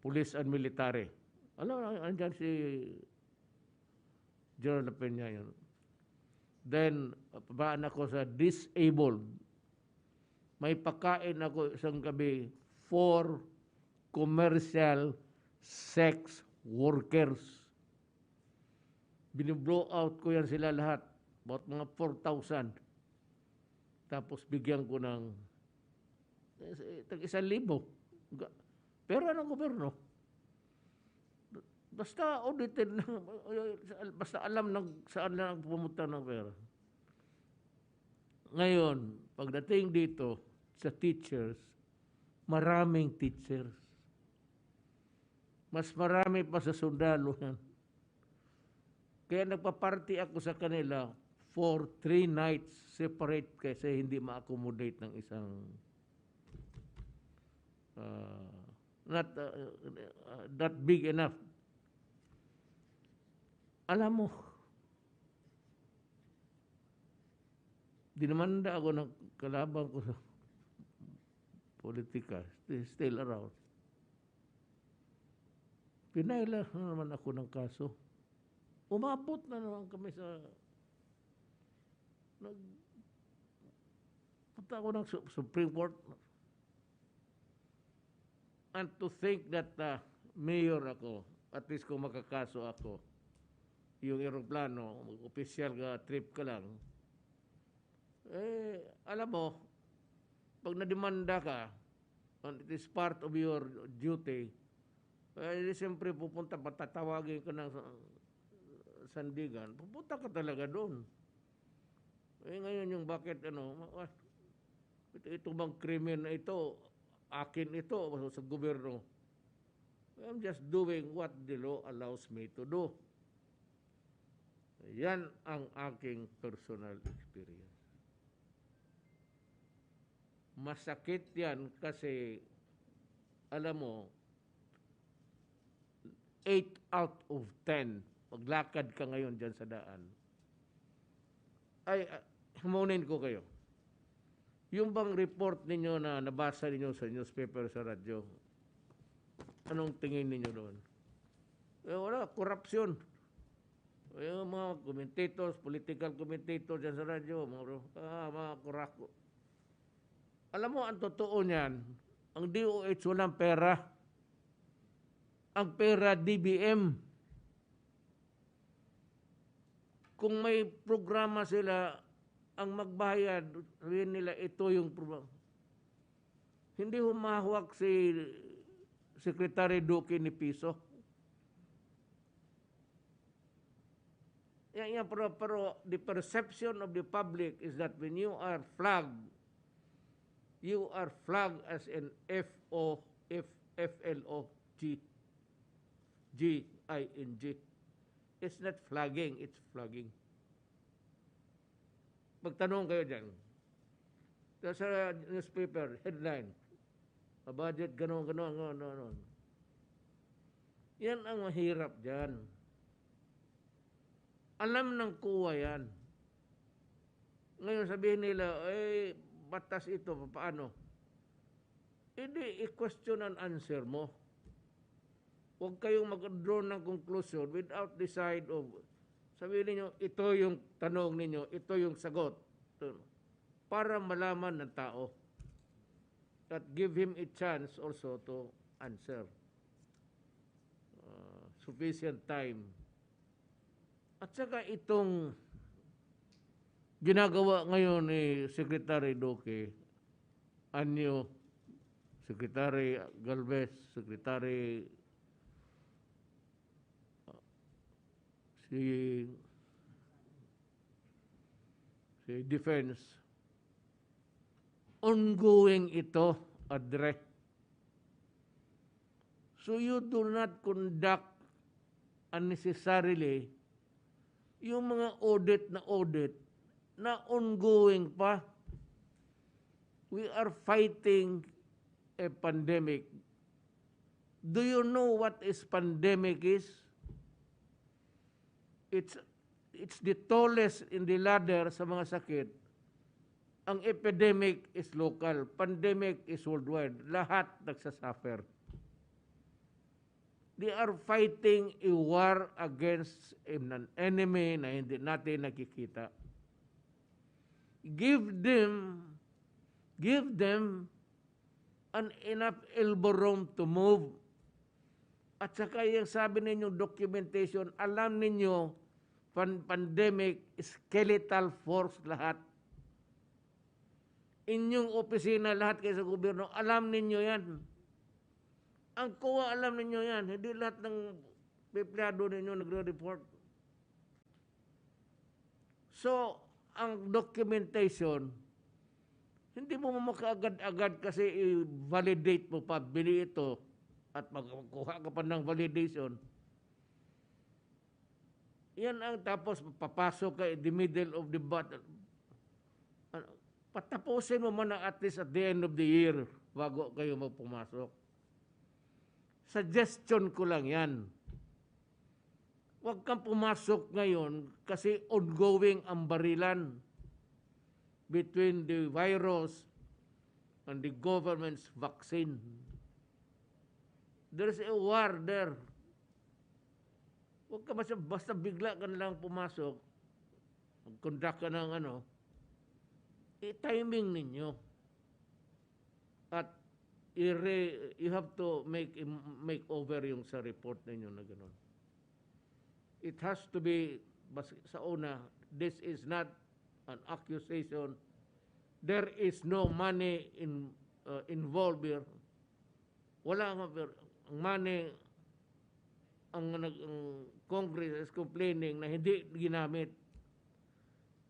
police and military. Alam, andyan si General Peña yun. Then, pabaan ako sa disabled. May pakain ako isang gabi for commercial sex workers. Biniblow out ko yan sila lahat. About mga 4,000. Tapos bigyan ko ng 1,000. Pera ng gobyerno. Basta audited lang, basta alam saan lang pumunta ng pera. Ngayon, pagdating dito sa teachers, maraming teachers. Mas marami pa sa sundalo yan. Kaya nagpa-party ako sa kanila for 3 nights separate kasi hindi ma-accommodate ng isang not big enough. Alam mo, dinamanda ako ng kalaban ko sa politika, still around. Pinaila na naman ako ng kaso. Umabot na naman kami sa punta ako ng Supreme Court. And to think that mayor ako, at least kung makakaso ako, yung aeroplano, mag-official trip ka lang, alam mo, pag nademanda ka, and it is part of your duty, siyempre pupunta, patatawagin ka ng sandigan, pupunta ka talaga doon. Ngayon yung bakit, ito bang krimen na ito, akin ito, sa gobyerno. I'm just doing what the law allows me to do. Yan ang aking personal experience. Masakit yan kasi, alam mo, 8 out of 10, paglakad ka ngayon dyan sa daan, ay, hamunin ko kayo. Yung bang report ninyo na nabasa ninyo sa newspaper, sa radyo, anong tingin ninyo doon? Wala, korupsyon. Yung mga commentators, political commentators dyan sa radyo, mga kurako. Alam mo, ang totoo niyan, ang DOH walang pera. Ang pera, DBM. Kung may programa sila, ang magbayad, sabihin nila, ito yung programa. Hindi humahawak si Secretary Duque ni Piso. Pero the perception of the public is that when you are flagged as an FLOG, G-I-N-G. It's not flagging, it's flagging. Magtanong kayo dyan. Sa newspaper, headline, a budget, ganon. Yan ang mahirap dyan. Alam ng kuwa yan. Ngayon sabihin nila, batas ito, paano? Hindi, i-question and answer mo. Huwag kayong mag-draw ng conclusion without the side of, sabihin niyo, ito yung tanong ninyo, ito yung sagot. Para malaman ng tao. That give him a chance also to answer. Sufficient time. At saka itong ginagawa ngayon ni Secretary Duque, Anyo, Secretary Galvez, Secretary si Defense, ongoing ito, Adre. So you do not conduct unnecessarily yung mga audit na ongoing pa. We are fighting a pandemic. Do you know what is pandemic is? It's the tallest in the ladder sa mga sakit. Ang epidemic is local, pandemic is worldwide. Lahat nagsasuffer. They are fighting a war against an enemy na hindi natin nakikita. Give them an enough elbow room to move. At saka yung sabi ninyong documentation, alam ninyo, pandemic, skeletal force lahat. Inyong opisina, lahat kayo sa gobyerno, alam ninyo yan. Ang COA, alam ninyo yan. Hindi lahat ng empleyado ninyo nagre-report. So, ang documentation, hindi mo makaagad-agad kasi i-validate mo pa, bili ito, at magkuha ka pa ng validation. Yan ang tapos papasok ka in the middle of the battle. Patapusin mo man at least at the end of the year bago kayo magpumasok. Suggestion ko lang yan. Huwag kang pumasok ngayon kasi ongoing ang barilan between the virus and the government's vaccine. There's a war there. Huwag ka basta bigla ka lang pumasok, mag-conduct ka ng i-timing ninyo. At you have to make over yung sa report ninyo na gano'n. It has to be, sa una, this is not an accusation. There is no money involved here. Wala nga, ang money, ang Congress is complaining na hindi ginamit.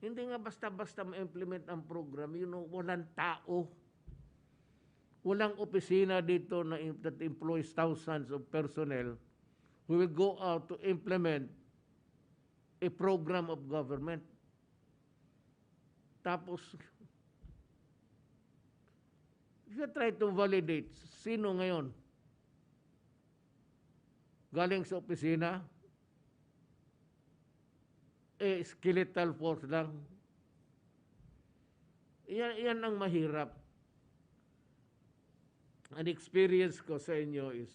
Hindi nga basta-basta ma-implement ang program, walang tao. Walang opisina dito that employs thousands of personnel who will go out to implement a program of government. Tapos, if you try to validate, sino ngayon? Galing sa opisina, skeletal force lang. Yan ang mahirap. Ang experience ko sa inyo is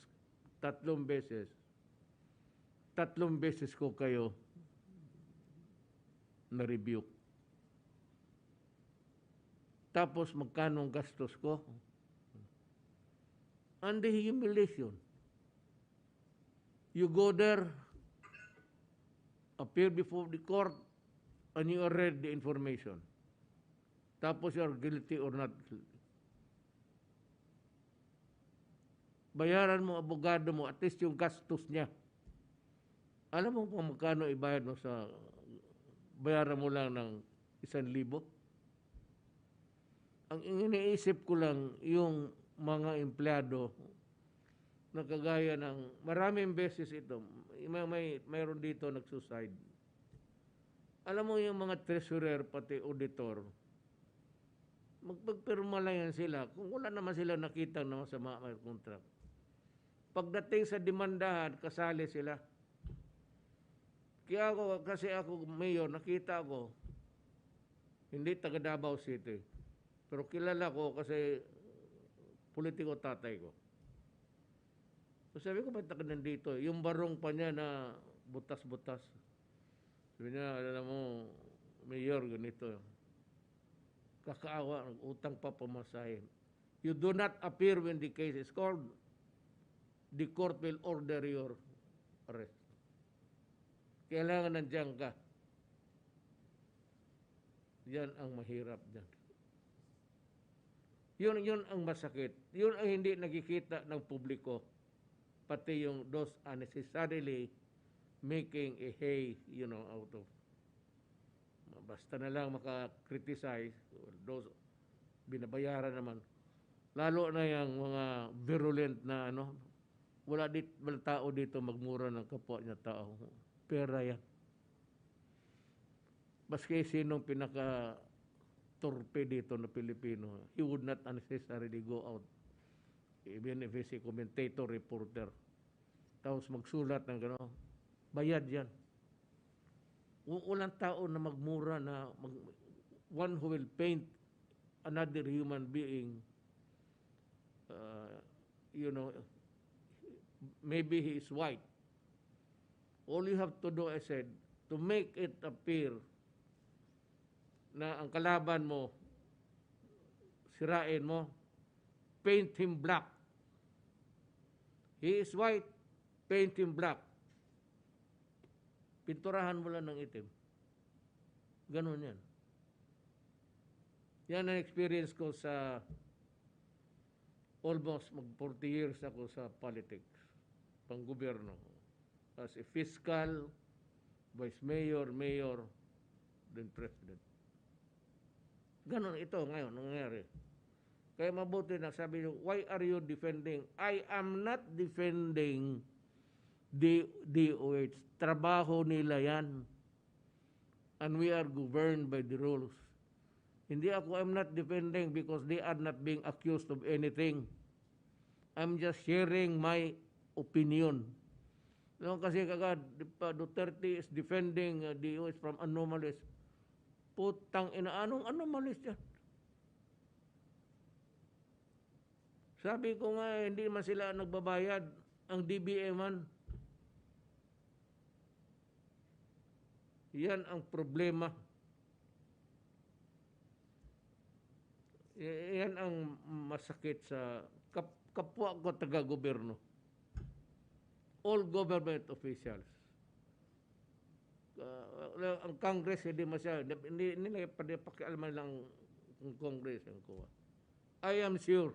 3 beses. 3 beses ko kayo na-rebuke. Tapos magkano ang gastos ko? And the humiliation. You go there, appear before the court, and you read the information. Tapos you're guilty or not guilty. Bayaran mo, abogado mo, at least yung gastos niya. Alam mo kung magkano ibayad mo sa, bayaran mo lang ng 1,000. Ang iniisip ko lang, yung mga empleyado, na kagaya ng maraming beses ito, mayroon dito nagsuicide. Alam mo yung mga treasurer pati auditor, magpagpirma lang yan sila kung wala naman sila nakita na masama may contract. Pagdating sa demandahan, kasali sila. Kaya kasi ako mayor, nakita ko, hindi taga Davao City, pero kilala ko kasi politiko tatay ko. So sabi ko, ba't ka nandito? Yung barong pa niya na butas-butas. Sabi niya, alam mo, mayor, ganito. Kakaawa, utang pa pamasahin. You do not appear when the case is called. the court will order your arrest. Kailangan nandiyan ka. Yan ang mahirap dyan. Yun ang masakit. Yun ang hindi nakikita ng publiko. Pati yung those unnecessarily making a hay, out of. Basta na lang maka-criticize, those binabayaran naman. Lalo na yung mga virulent na wala tao dito magmura ng kapwa niya tao. Pera yan. Baski sinong pinaka-torpe dito na Pilipino, he would not unnecessarily go out. Even if he's a commentator, reporter. Tapos magsulat ng bayad yan. Walang tao na magmura na one who will paint another human being, maybe he is white. All you have to do, I said, to make it appear na ang kalaban mo, sirain mo, paint him black. He is white, paint him black. Pinturahan mo lang ng itim. Ganon yan. Yan ang experience ko sa almost 40 years ako sa politics, pang-gobyerno. As a fiscal, vice mayor, then president. Ganon ito ngayon, nangyayari. Kaya mabuti na sabi nyo, why are you defending? I am not defending DOH. Trabaho nila yan. And we are governed by the rules. Hindi ako, I'm not defending because they are not being accused of anything. I'm just sharing my opinion. Kasi kagad, Duterte is defending DOH from anomalies. Putang ina, anong anomalies yan? Sabi ko nga, hindi man sila nagbabayad. Ang DBM man. Yan ang problema. Yan ang masakit sa kapwa ko taga-gobyerno. All government officials. Ang Congress hindi masyado, hindi nila pakialaman lang ng Congress ang kuha. I am sure,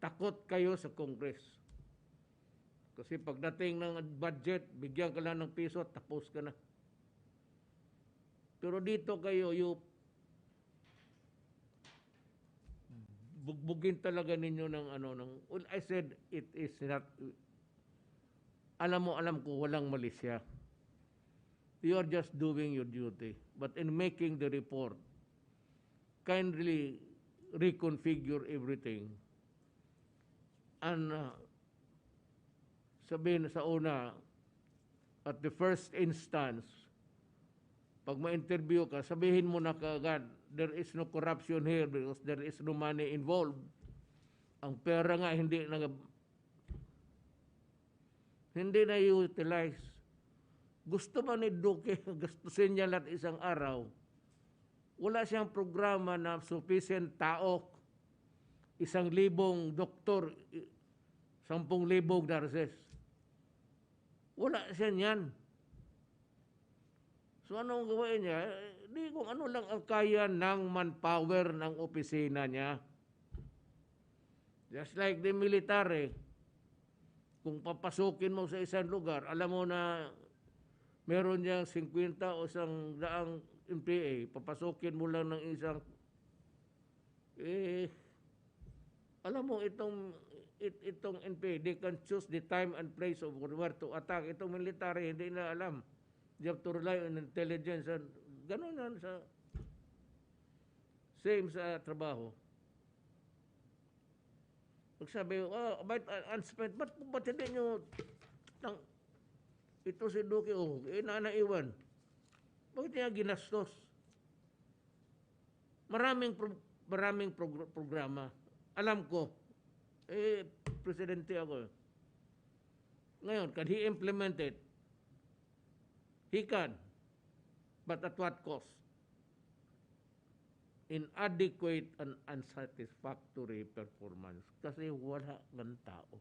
takot kayo sa Congress. Kasi pagdating ng budget, bigyan ka lang ng piso, tapos ka na. Pero dito kayo, bugbugin talaga ninyo ng well, I said, it is not, alam ko, walang malisya. You are just doing your duty. But in making the report, kindly reconfigure everything. And sabihin sa una, at the first instance, pag ma-interview ka, sabihin mo na kagad, there is no corruption here because there is no money involved. Ang pera nga hindi na utilize. Gusto ba ni Duque gastusin niya lahat isang araw? Wala siyang programa na sufficient tao, 1,000 doktor, 10,000 nurses. Wala siya niyan. So anong gawin niya? Di kung ano lang ang kaya ng manpower ng opisina niya. Just like the military, kung papasukin mo sa isang lugar, alam mo na meron niyang 50 o 100 MPA, papasukin mo lang ng isang, alam mo itong NPA, they can choose the time and place of where to attack. Itong military, hindi na alam. You have to rely on intelligence. And ganun yan same sa trabaho. Magsabi, about unspent, ba't hindi nyo, ito si Duque, nanaiwan. Bakit niya ginastos? Maraming programa. Alam ko, presidente ako. Ngayon, can he implement it? He can. But at what cost? Inadequate and unsatisfactory performance. Kasi wala ng tao.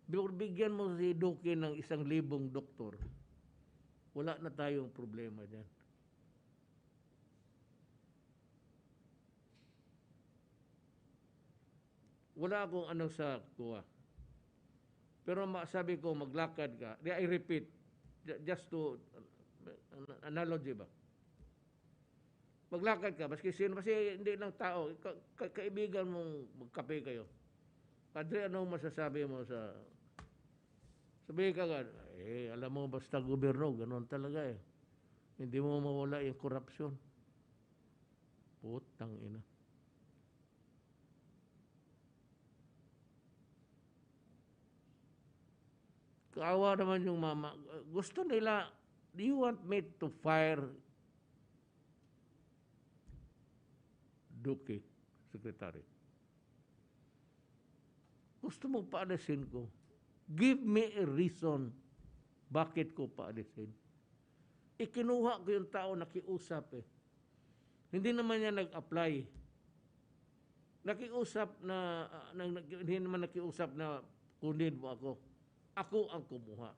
bigyan mo si Duque ng 1,000 doktor, wala na tayong problema dyan. Wala akong ano sa kuha. Pero sabi ko, maglakad ka. I repeat, just to, analogy ba? Maglakad ka, maski sino, kasi hindi lang tao, kaibigan mong magkape kayo. Padre, anong masasabi mo sa, sabi ka nga, alam mo, basta gobyerno, ganun talaga eh. Hindi mo mawala yung korupsyon. Putang ina. Kaawa naman yung mama. Gusto nila, do you want me to fire Duque, Secretary? Gusto mo paalisin ko? Give me a reason bakit ko paalisin. Ikinuha ko yung tao nakiusap eh. Hindi naman niya nag-apply. Nakiusap na, hindi naman nakiusap na kunin mo ako. Ako ang kumuha.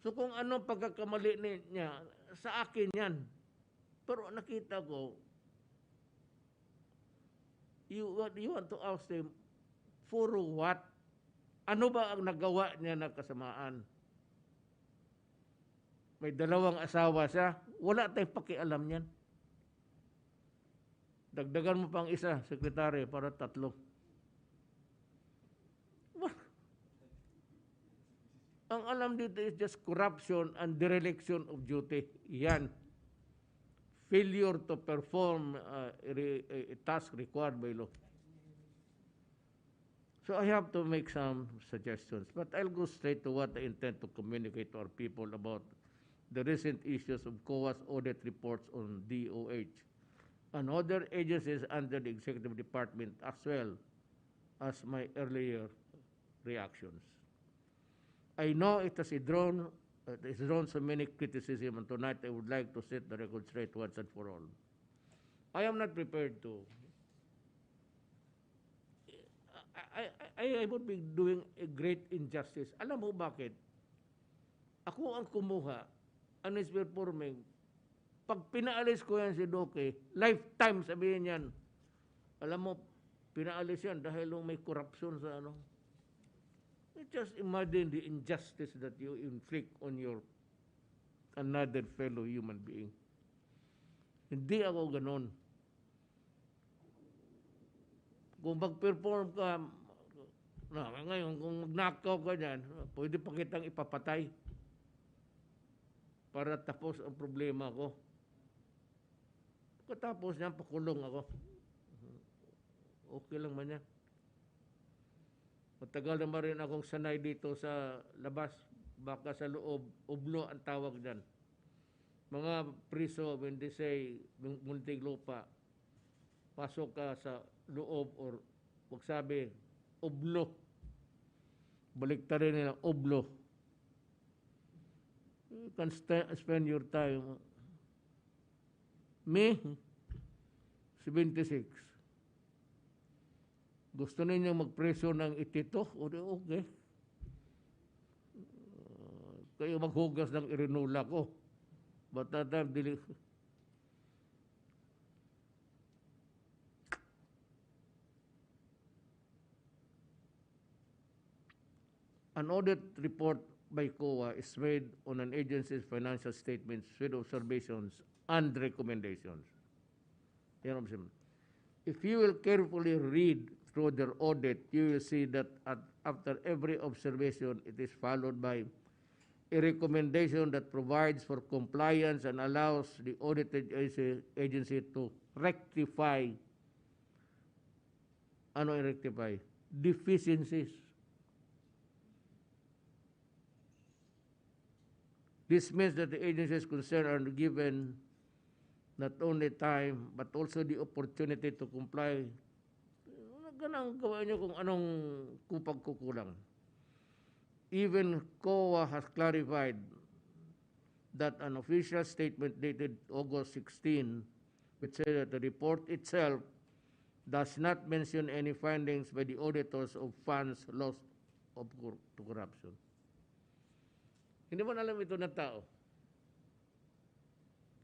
So kung ano pagkakamali niya, sa akin yan. Pero nakita ko, you want to ask him, for what? Ano ba ang nagawa niya na kasamaan? May 2 asawa siya, wala tayong pakialam niyan. Dagdagan mo pang isa, sekretary, para 3. Ang alam dito is just corruption and dereliction of duty. Yan. Failure to perform a task required by law. So I have to make some suggestions, but I'll go straight to what I intend to communicate to our people about the recent issues of COA's audit reports on DOH and other agencies under the Executive Department, as well as my earlier reactions. I know it has drawn so many criticism, and tonight I would like to set the record straight once and for all. I am not prepared to. I would be doing a great injustice. Alam mo bakit? Ako ang kumuha, and is performing. Pag pinaalis ko yan si Duque, lifetime sabihin yan. Alam mo, pinaalis yan dahil may corruption sa ano. Just imagine the injustice that you inflict on your another fellow human being. Hindi ako ganon. Kung mag-perform ka, ngayon, kung mag-knockout ka dyan, pwede pa kitang ipapatay para tapos ang problema ko. Katapos niyan, pakulong ako. Okay lang man yan. Matagal naman rin akong sanay dito sa labas, baka sa loob, ublo ang tawag dyan. Mga priso, when they say, munting lupa, pasok ka sa loob or wag sabi, ublo. Baliktarin nila, ublo. You can spend your time. Me, 76. Gusto ninyo magpreso ng itito? Okay. Kayo maghugas ng irinula ko. But that time, an audit report by COA is made on an agency's financial statements with observations and recommendations. If you will carefully read through their audit, you will see that after every observation, it is followed by a recommendation that provides for compliance and allows the audited agency to rectify deficiencies. This means that the agencies concerned are given not only time but also the opportunity to comply. Ganang gawin niyo kung anong kupag-kukulang. Even COA has clarified that an official statement dated August 16, which said that the report itself does not mention any findings by the auditors of funds lost to corruption. Hindi man alam ito ng tao.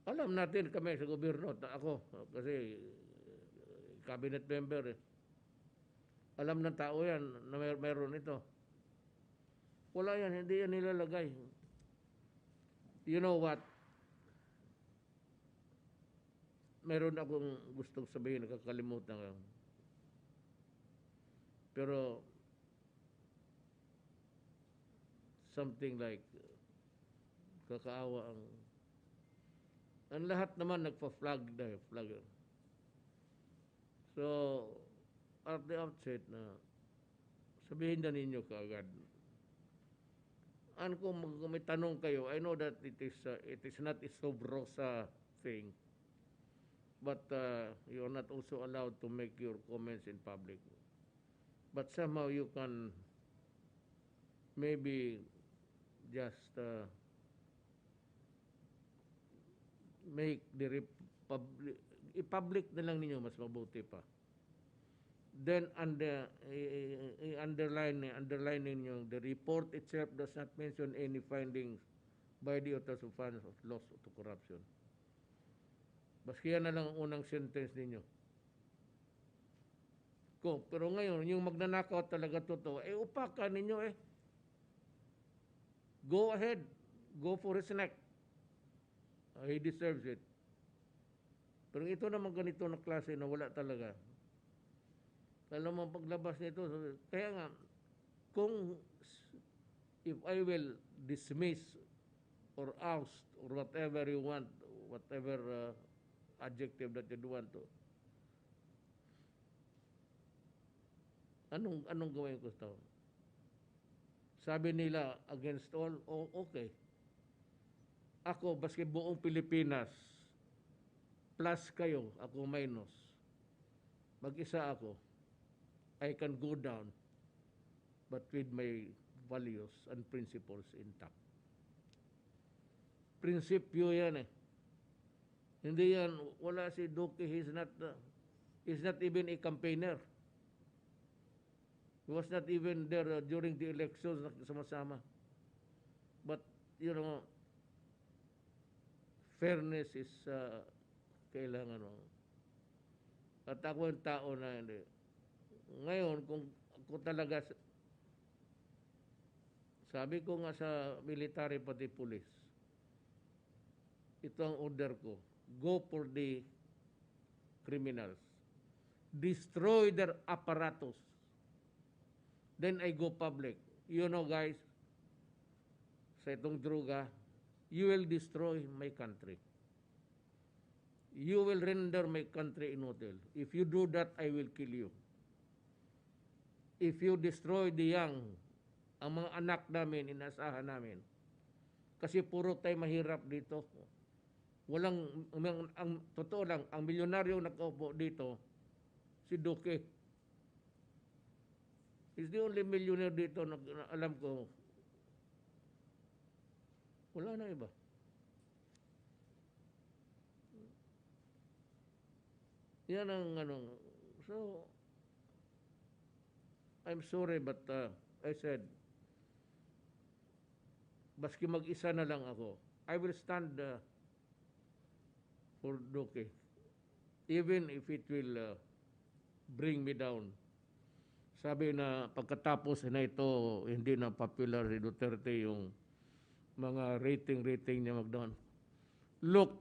Alam natin kami sa gobyerno, ako, kasi cabinet member eh. Alam ng tao yan na meron ito. Wala yan, hindi yan nilalagay. You know what? Meron akong gustong sabihin, nakakalimutan ko. Pero, something like, kakaawa ang lahat naman nagpa-flag na flag. So, at the outset na, sabihin na ninyo kaagad. Ano kung may tanong kayo, I know that it is not a sub rosa thing. But you are not also allowed to make your comments in public. But somehow you can maybe just make the i-public na lang ninyo, mas mabuti pa. Then underlining nyo, the report itself does not mention any findings by the authors of funds of loss to corruption. Baski yan na lang ang unang sentence ninyo. Pero ngayon, yung magnanakaw talaga totoo, upakan ninyo eh. Go ahead. Go for his neck. He deserves it. Pero ito naman ganito na klase na wala talaga. Alam mo, paglabas nito, kaya nga, if I will dismiss or oust or whatever you want, whatever adjective that you want to, anong gawin ko ito? Sabi nila, against all, okay. Ako, baski buong Pilipinas, plus kayo, ako minus. Mag-isa ako, I can go down, but with my values and principles intact. Prinsipyo yan eh. Hindi yan, wala si Duque, he's not even a campaigner. He was not even there during the elections, sama-sama. But, you know, fairness is kailangan. At ako yung tao na hindi. Ngayon, kung talaga, sabi ko nga sa military pati police, ito ang order ko, go for the criminals. Destroy their apparatus. Then I go public. You know guys, sa itong droga, you will destroy my country. You will render my country inutil. If you do that, I will kill you. If you destroy the young, ang mga anak namin, inasahan namin. Kasi puro tayo mahirap dito. Ang totoo lang, ang milyonaryo nakaupo dito, si Duque. He's the only millionaire dito na alam ko. Wala na iba. Yan ang so, I'm sorry but I said, baski mag-isa na lang ako, I will stand for Duque. Even if it will bring me down. Sabi na pagkatapos na ito, hindi na popular si Duterte yung mga rating niya magdoon. Look,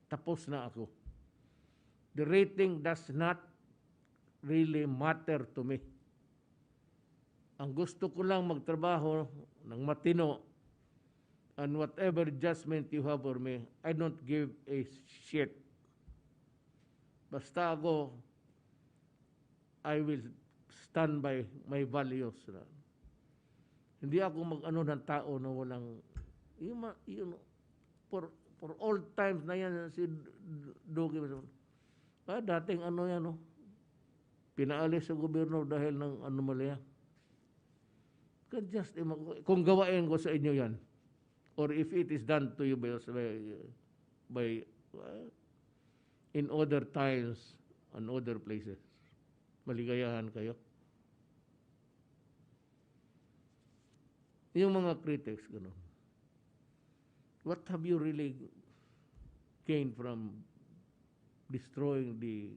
tapos na ako. The rating does not really matter to me. Ang gusto ko lang magtrabaho ng matino, and whatever judgment you have for me, I don't give a shit. Basta ako, I will stand by my values. Hindi ako mag-ano ng tao na walang, for all times na yan, si Duque, dating yan, pinaalis sa gobyerno dahil ng anomalya. Kung gawain ko sa inyo yan, or if it is done to you by in other times and other places, maligayahan kayo. Yung mga critics, gano'n. What have you really gained from destroying the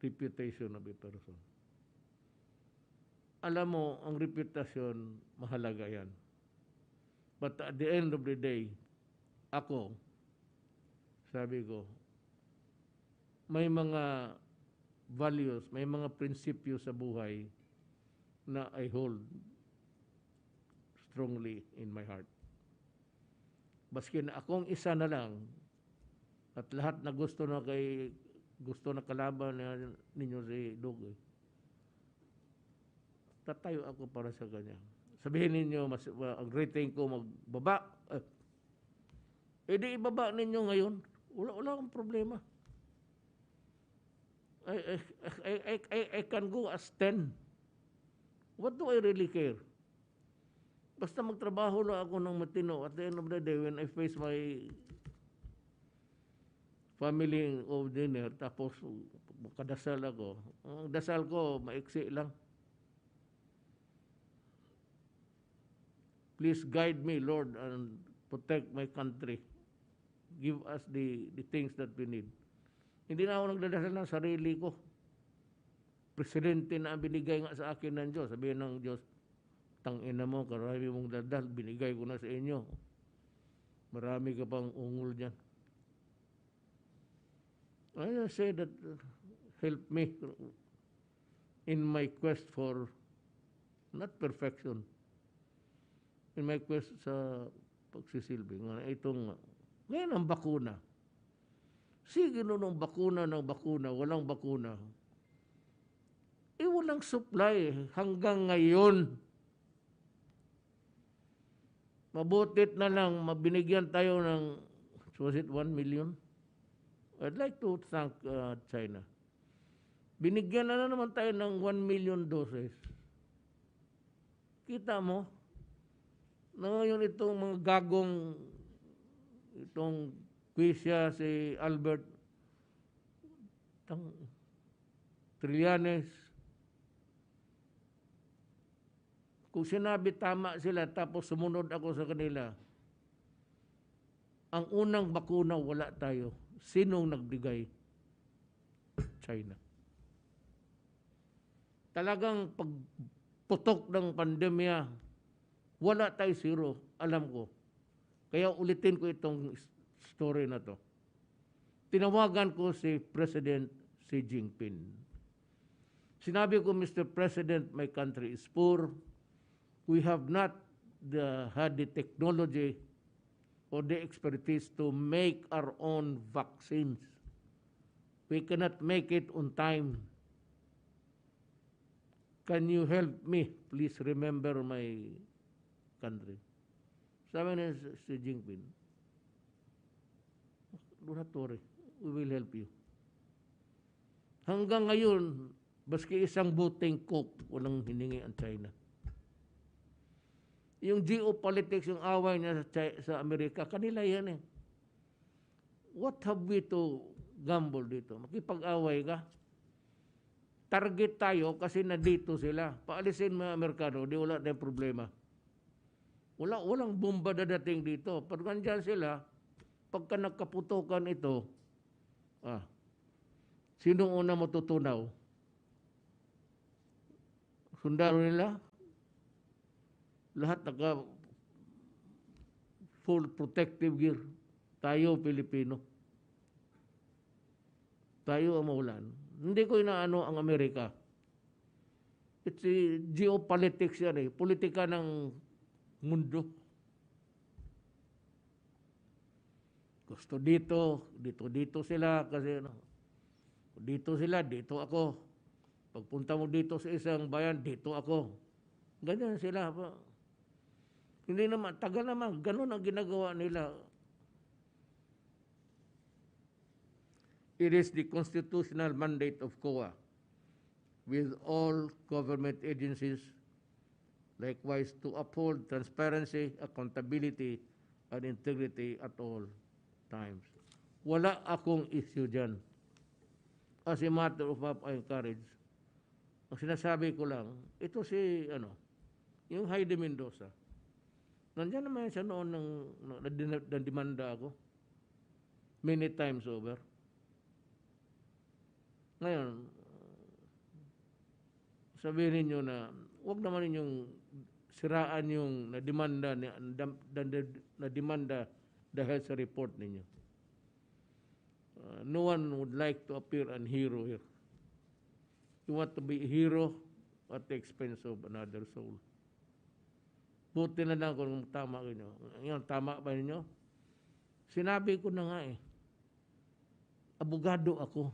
reputation of a person? Alam mo, ang reputasyon, mahalaga yan. But at the end of the day, ako, sabi ko, may mga values, may mga prinsipyo sa buhay na I hold strongly in my heart. Baski na akong isa na lang at lahat na gusto na kalaban ninyo si Dugoy, tatayo ako para sa kanya. Sabihin ninyo, ang rating ko magbaba. Di ibaba ninyo ngayon. Wala akong problema. I can go as 10. What do I really care? Basta magtrabaho lang ako ng matino. At the end of the day, when I face my family of dinner, tapos makadasal ako, ang dasal ko, maiksi lang. Please guide me, Lord, and protect my country. Give us the things that we need. Hindi na ako nagdadasal ng sarili ko. Presidente na ang binigay nga sa akin ng Diyos. Sabihin ng Diyos, tangina mo, karami mong dadal, binigay ko na sa inyo. Marami ka pang ungol dyan. I say that help me in my quest for, not perfection, in my quest sa pagsisilbi. Ngayon ang bakuna. Sige ng bakuna, walang bakuna. Walang supply hanggang ngayon. Mabutit na lang, mabinigyan tayo ng, was it 1 million? I'd like to thank China. Binigyan na naman tayo ng 1 million doses. Kita mo, na ngayon itong mga gagong, itong Quisha, si Albert, Trillanes, kung sinabi tama sila tapos sumunod ako sa kanila, ang unang bakuna wala tayo. Sinong nagbigay? China. Talagang pagputok ng pandemya, wala tayo zero, alam ko. Kaya ulitin ko itong story na to. Tinawagan ko si President Xi Jinping. Sinabi ko, Mr. President, my country is poor. We have not had the technology or the expertise to make our own vaccines. We cannot make it on time. Can you help me? Please remember my country. Sabi ni Xi Jinping, do not worry, we will help you. Hanggang ngayon, baski isang buteng Coke, walang hiningi ang China. Yung geopolitics, yung away niya sa Amerika, kanila yan eh. What have we to gamble dito? Makipag-away ka? Target tayo kasi na dito sila. Paalisin mga Amerikano, di wala tayong problema. Walang bomba dadating dito. Pag nandyan sila, pagka nagkaputukan ito, sinong una matutunaw? Sundalo nila? Lahat naka full protective gear. Tayo, Pilipino. Tayo ang maulan. Hindi ko inaano ang Amerika. It's a geopolitics yan eh. Politika ng mundo. Gusto dito sila kasi dito sila, dito ako. Pagpunta mo dito sa isang bayan, dito ako. Ganyan sila pa. Hindi naman, tagal naman, ganun ang ginagawa nila. It is the constitutional mandate of COA with all government agencies likewise to uphold transparency, accountability, and integrity at all times. Wala akong issue dyan. As a matter of fact, I encourage. Ang sinasabi ko lang, ito si Yung Heidi Mendoza. Nandiyan naman siya noon nang demanda ako. Many times over. Ngayon, sabihin ninyo na huwag naman ninyong siraan yung na-demanda dahil sa report ninyo. No one would like to appear an hero here. You want to be a hero at the expense of another soul. Buti na lang kung tama kayo. Ngayon, tama ba ninyo? Sinabi ko na nga eh. Abogado ako.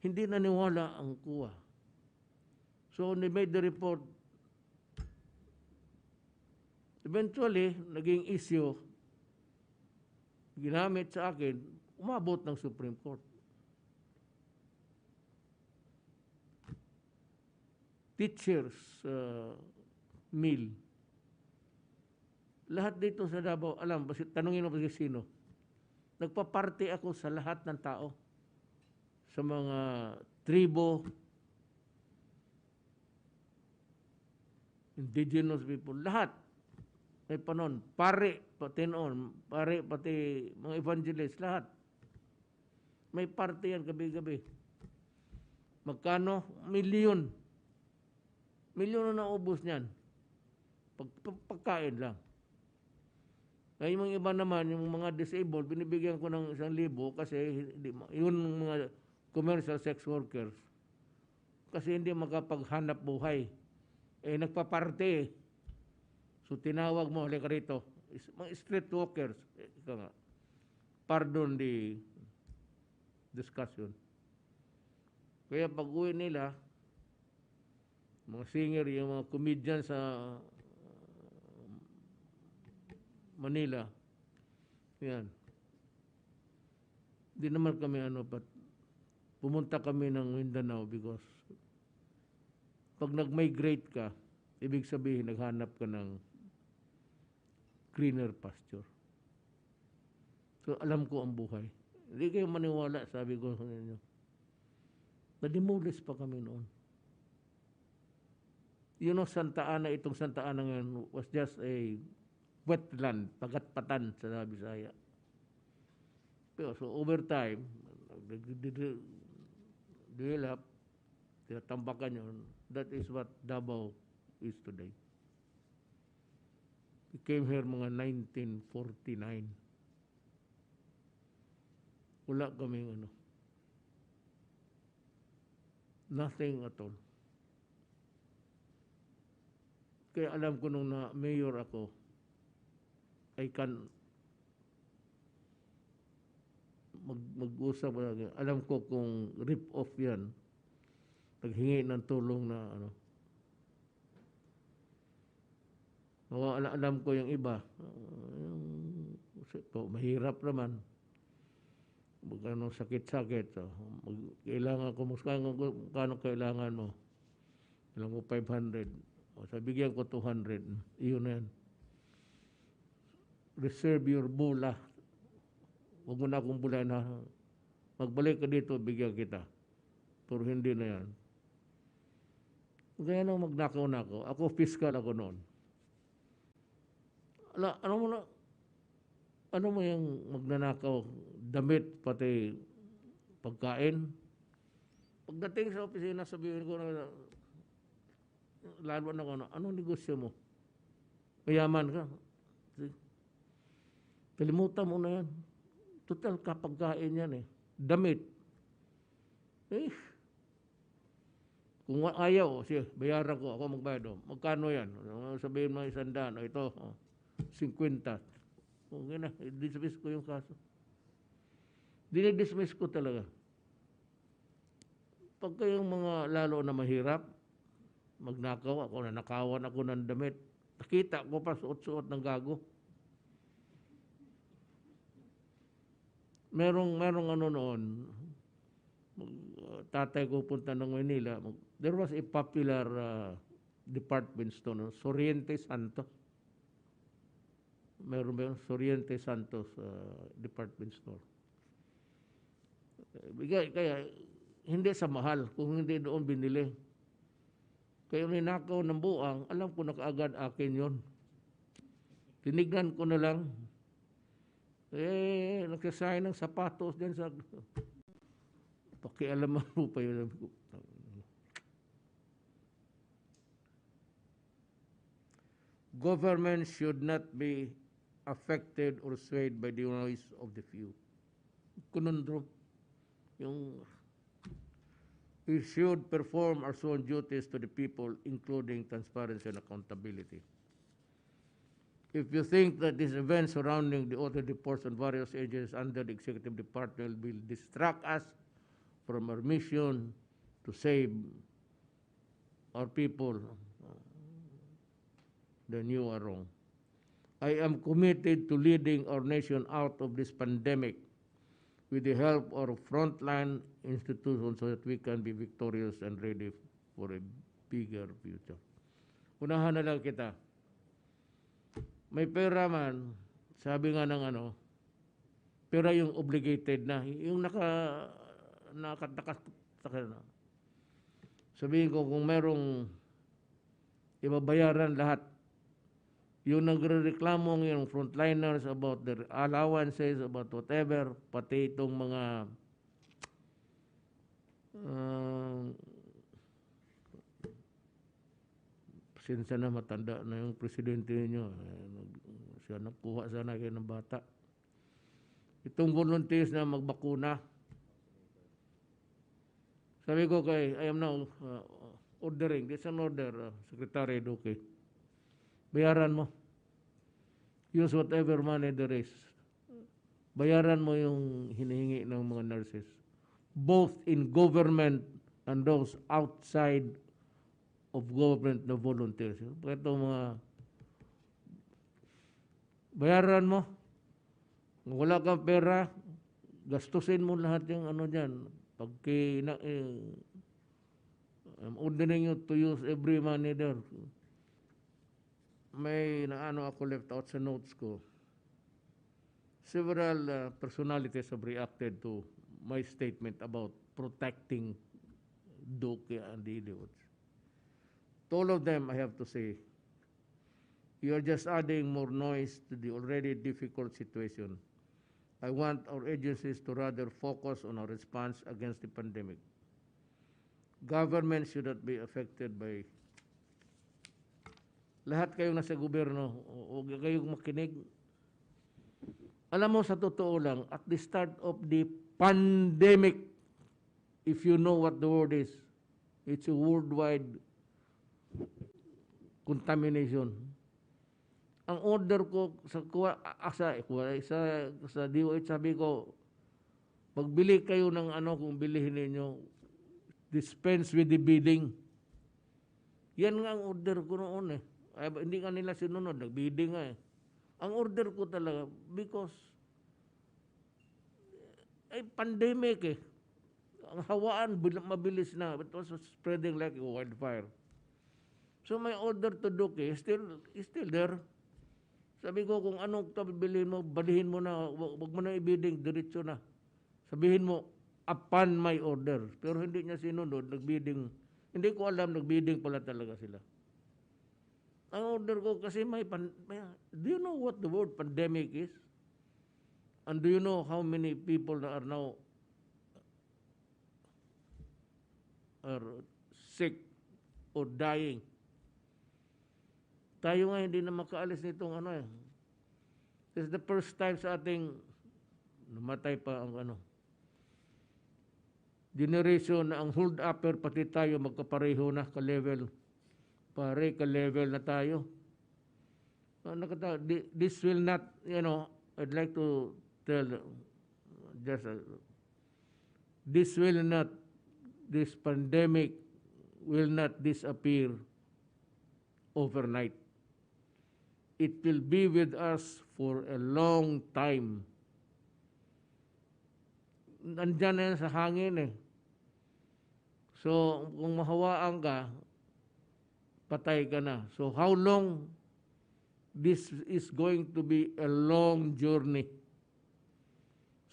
Hindi naniwala ang kuwa. So, they made the report. Eventually, naging issue, ginamit sa akin, umabot ng Supreme Court. Teachers meal. Lahat dito sa Davao, alam, tanungin mo ba sino? Nagpa-party ako sa lahat ng tao. Sa mga tribo, indigenous people, lahat. May panon, pare, pati noon, pare, pati mga evangelists, lahat. May party yan gabi-gabi. Magkano? Milyon. Milyon na naubos niyan. Pagkain lang. Kaya yung iba naman, yung mga disabled, binibigyan ko ng 1,000 kasi yun mga commercial sex workers. Kasi hindi makapaghanap buhay. Eh, nagpaparte eh. So, tinawag mo, halika rito. Mga street walkers. Ika nga. Pardon the discussion. Kaya pag-uwi nila, mga singer, yung mga comedian sa Manila, yan. Hindi naman kami pumunta kami ng Mindanao because pag nag-migrate ka, ibig sabihin naghanap ka ng greener pasture. So alam ko ang buhay. Hindi kayo maniwala, sabi ko sa inyo. Nadimulis pa kami noon. You know, Santa Ana, itong Santa Ana ngayon was just a wetland, pagat-patan sa Bisaya. Pero so over time, develop, tinatambakan yun. That is what Davao is today. We came here mga 1949. Wala kaming nothing at all. Kaya alam ko nung na mayor ako, I can mag-usap. Alam ko kung rip-off yan. Naghingi ng tulong na alam ko yung iba. Mahirap naman. Magkano sakit-sakit. Kailangan ko, kano kailangan mo? Kailangan ko 500. Sabi bigyan ko 200. Iyon na yan. Reserve your bula. Huwag mo na akong bula na magbalik ka dito, bigyan kita. Pero hindi na yan. Kaya nang magnakaw na ako. Ako fiscal ako noon. Ano mo yung magnanakaw? Damit, pati pagkain. Pagdating sa opisina, sabihin ko na, lalo na ko, anong negosyo mo? Mayaman ka. Kalimutan mo na yan. Total kapagkain yan eh. Damit. Kung ayaw, sige, bayaran ko, ako magbayad. Magkano yan? Sabihin mo 100, ito, 50. Okay na, dismiss ko yung kaso. Dinidismiss ko talaga. Pag kayong mga lalo na mahirap, magnakaw ako, nanakawan ako ng damit. Nakita ko pa suot-suot ng gago. Merong noon, tatay ko punta ng Manila, there was a popular department store, Soriente Santos. Meron Soriente Santos department store. Kaya hindi sa mahal, kung hindi doon binili. Kaya ninakaw ng buang, alam ko na kaagad akin yon. Tinignan ko na lang. Nagsasayang ng sapatos dyan sa... Pakialaman mo pa yun. Government should not be affected or swayed by the noise of the few. Conundrum. Yung we should perform our sworn duties to the people, including transparency and accountability. If you think that these events surrounding the audit reports on various agencies under the executive department will distract us from our mission to save our people, then you are wrong. I am committed to leading our nation out of this pandemic with the help of frontline institutions so that we can be victorious and ready for a bigger future. Unahan na lang kita. May pera man, sabi nga ng pera yung obligated na, yung nakatakas na. Sabihin ko kung merong ibabayaran lahat, yung nagrereklamo yung frontliners about their allowances, about whatever, pati itong mga sinsa na matanda na yung presidente niyo, siya nagkuha sana kayo ng bata. Itong volunteers na magbakuna, sabi ko kay, I am now ordering, this is an order, Secretary Duque. Bayaran mo. Use whatever money there is. Bayaran mo yung hinihingi ng mga nurses. Both in government and those outside of government na volunteers. Ito mga bayaran mo. Kung wala kang pera, gastusin mo lahat yung dyan. I'm ordering you to use every money there. May ako left out sa notes ko. Several personalities have reacted to my statement about protecting Duque and the idiots. To all of them, I have to say, you are just adding more noise to the already difficult situation. I want our agencies to rather focus on our response against the pandemic. Government should not be affected by lahat kayong nasa gobyerno, huwag kayong makinig. Alam mo, sa totoo lang, at the start of the pandemic, if you know what the word is, it's a worldwide contamination. Ang order ko sa DOH, sabi ko, pagbili kayo ng kung bilihin ninyo, dispense with the bidding. Yan nga ang order ko noon Ay, hindi nga nila sinunod, nag-bidding nga Ang order ko talaga, because ay pandemic Ang hawaan, mabilis na. It was spreading like a wildfire. So my order to Duque is still there. Sabi ko, kung anong bilhin mo, balihin mo na, wag mo na i-bidding, diretso na. Sabihin mo, upon my order. Pero hindi niya sinunod, nag-bidding. Hindi ko alam, nag-bidding pala talaga sila. Ang order ko kasi do you know what the word pandemic is? And do you know how many people that are now sick or dying? Tayo nga hindi na makaalis nitong This is the first time sa ating namatay pa ang generation na ang hold upper pati tayo magkapareho na ka-level. Pare, ka-level na tayo. This will not, I'd like to tell this pandemic will not disappear overnight. It will be with us for a long time. Nandyan na yan sa hangin So, kung mahawaan ka, patay ka na. So how long? This is going to be a long journey.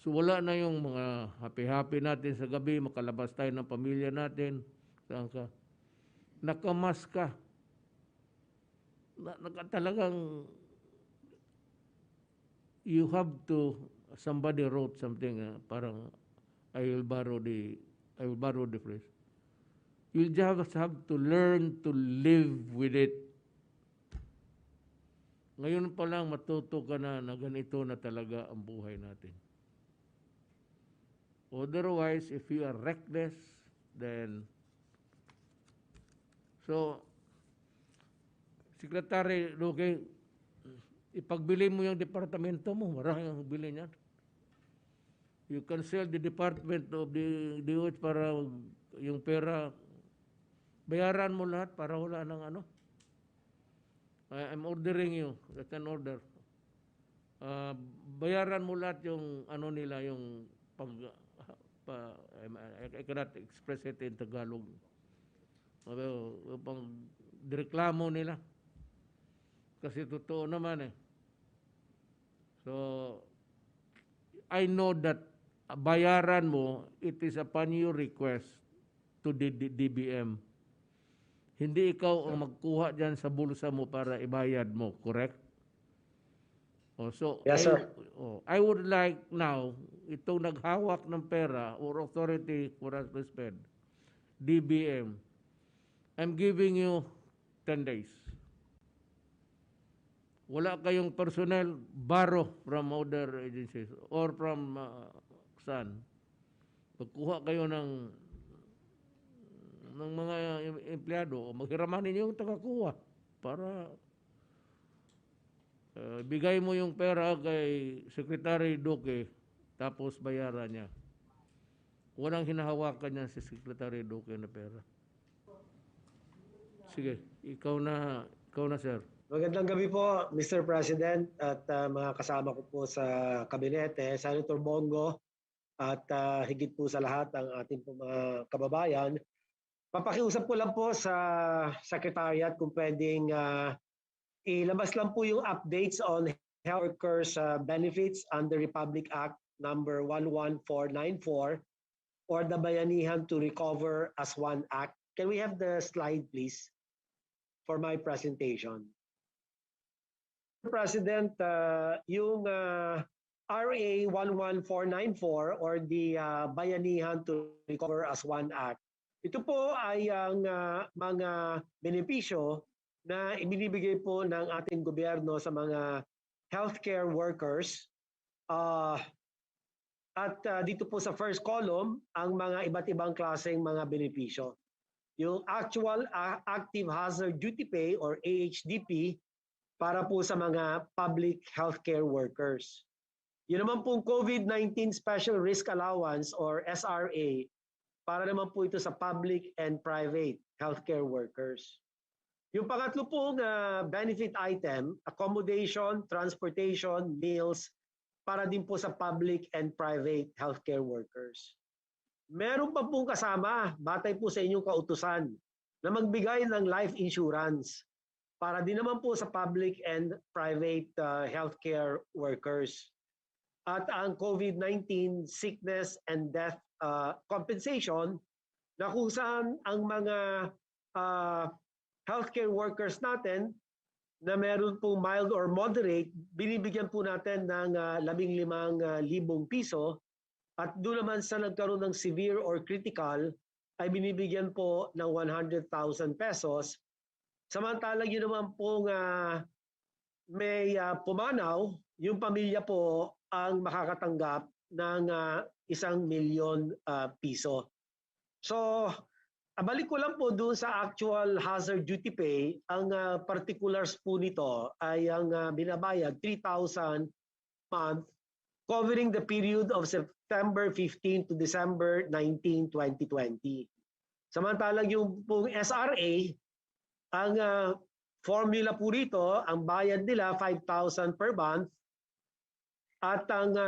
So wala na yung mga happy-happy natin sa gabi, makalabas tayo ng pamilya natin. Saan ka? nakamas ka, talagang you have to, somebody wrote something, parang I will borrow the I will borrow the phrase. You just have to learn to live with it. Ngayon pa lang matuto ka na ganito na talaga ang buhay natin. Otherwise, if you are reckless, then so Secretary Luque, ipagbili mo yung departamento mo, marami ang bili niyan. You can sell the department of the DOH para yung pera, bayaran mo lahat para wala ng ano. I'm ordering you, that's an order. Bayaran mo lahat yung ano nila, yung I cannot express it in Tagalog. Pang direklamo nila. Kasi totoo naman eh. So, I know that bayaran mo, it is upon your request to the DBM. Hindi ikaw ang magkuha dyan sa bulsa mo para ibayad mo, correct? So, Yes, sir. I would like now, itong naghawak ng pera or authority for us to spend, DBM, I'm giving you 10 days. Wala kayong personnel, borrow from other agencies or from saan. Pagkuha kayo ng mga empleyado, maghiramanin yung tagakuha para bigay mo yung pera kay Secretary Duque tapos bayaran niya. Walang hinahawakan niya si Secretary Duque na pera. Sige, ikaw na sir. Magandang gabi po, Mr. President at mga kasama ko po sa kabinete, Senator Bongo at higit po sa lahat ang ating mga kababayan. Papakiusap ko lang po sa Secretariat kung pwedeng ilabas lang po yung updates on health workers benefits under Republic Act number 11494 or the Bayanihan to Recover as One Act. Can we have the slide please for my presentation? President, yung RA 11494 or the Bayanihan to Recover as One Act, ito po ay ang mga benepisyo na ibinibigay po ng ating gobyerno sa mga healthcare workers. At dito po sa first column, ang mga iba't ibang klaseng mga benepisyo. Yung actual active hazard duty pay or AHDP, para po sa mga public healthcare workers. Yun naman pong COVID-19 Special Risk Allowance or SRA, para naman po ito sa public and private healthcare workers. Yung pangatlo pong benefit item, accommodation, transportation, meals, para din po sa public and private healthcare workers. Meron pa pong kasama, batay po sa inyong kautusan, na magbigay ng life insurance para din naman po sa public and private healthcare workers. At ang COVID-19 sickness and death compensation na kung saan ang mga healthcare workers natin na meron pong mild or moderate, binibigyan po natin ng 15,000 piso at doon naman sa nagkaroon ng severe or critical ay binibigyan po ng 100,000 pesos. Samantalang yun naman pong may pumanaw, yung pamilya po ang makakatanggap ng 1,000,000 piso. So, balik ko lang po doon sa actual hazard duty pay, ang particulars po nito ay ang binabayad 3,000 month covering the period of September 15 to December 19, 2020. Samantalang yung pong SRA, ang formula po rito, ang bayad nila 5,000 per month at ang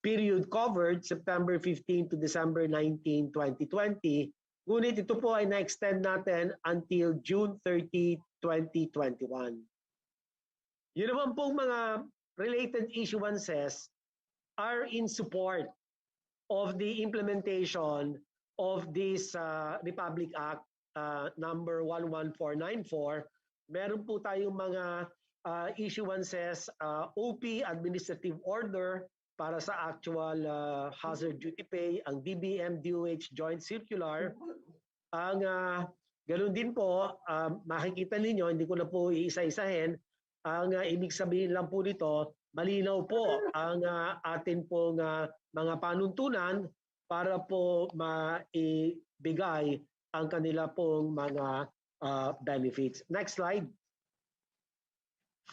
period covered September 15 to December 19, 2020. Ngunit ito po ay na-extend natin until June 30, 2021. Yun naman pong mga related issuances are in support of the implementation of this Republic Act number 11494, meron po tayong mga issuances, OP, Administrative Order, para sa actual hazard duty pay, ang DBM DOH Joint Circular. Ang ganun din po, makikita ninyo, hindi ko na po iisa-isahin, ang ibig sabihin lang po nito, malinaw po ang atin pong mga panuntunan para po maibigay ang kanila pong mga benefits. Next slide.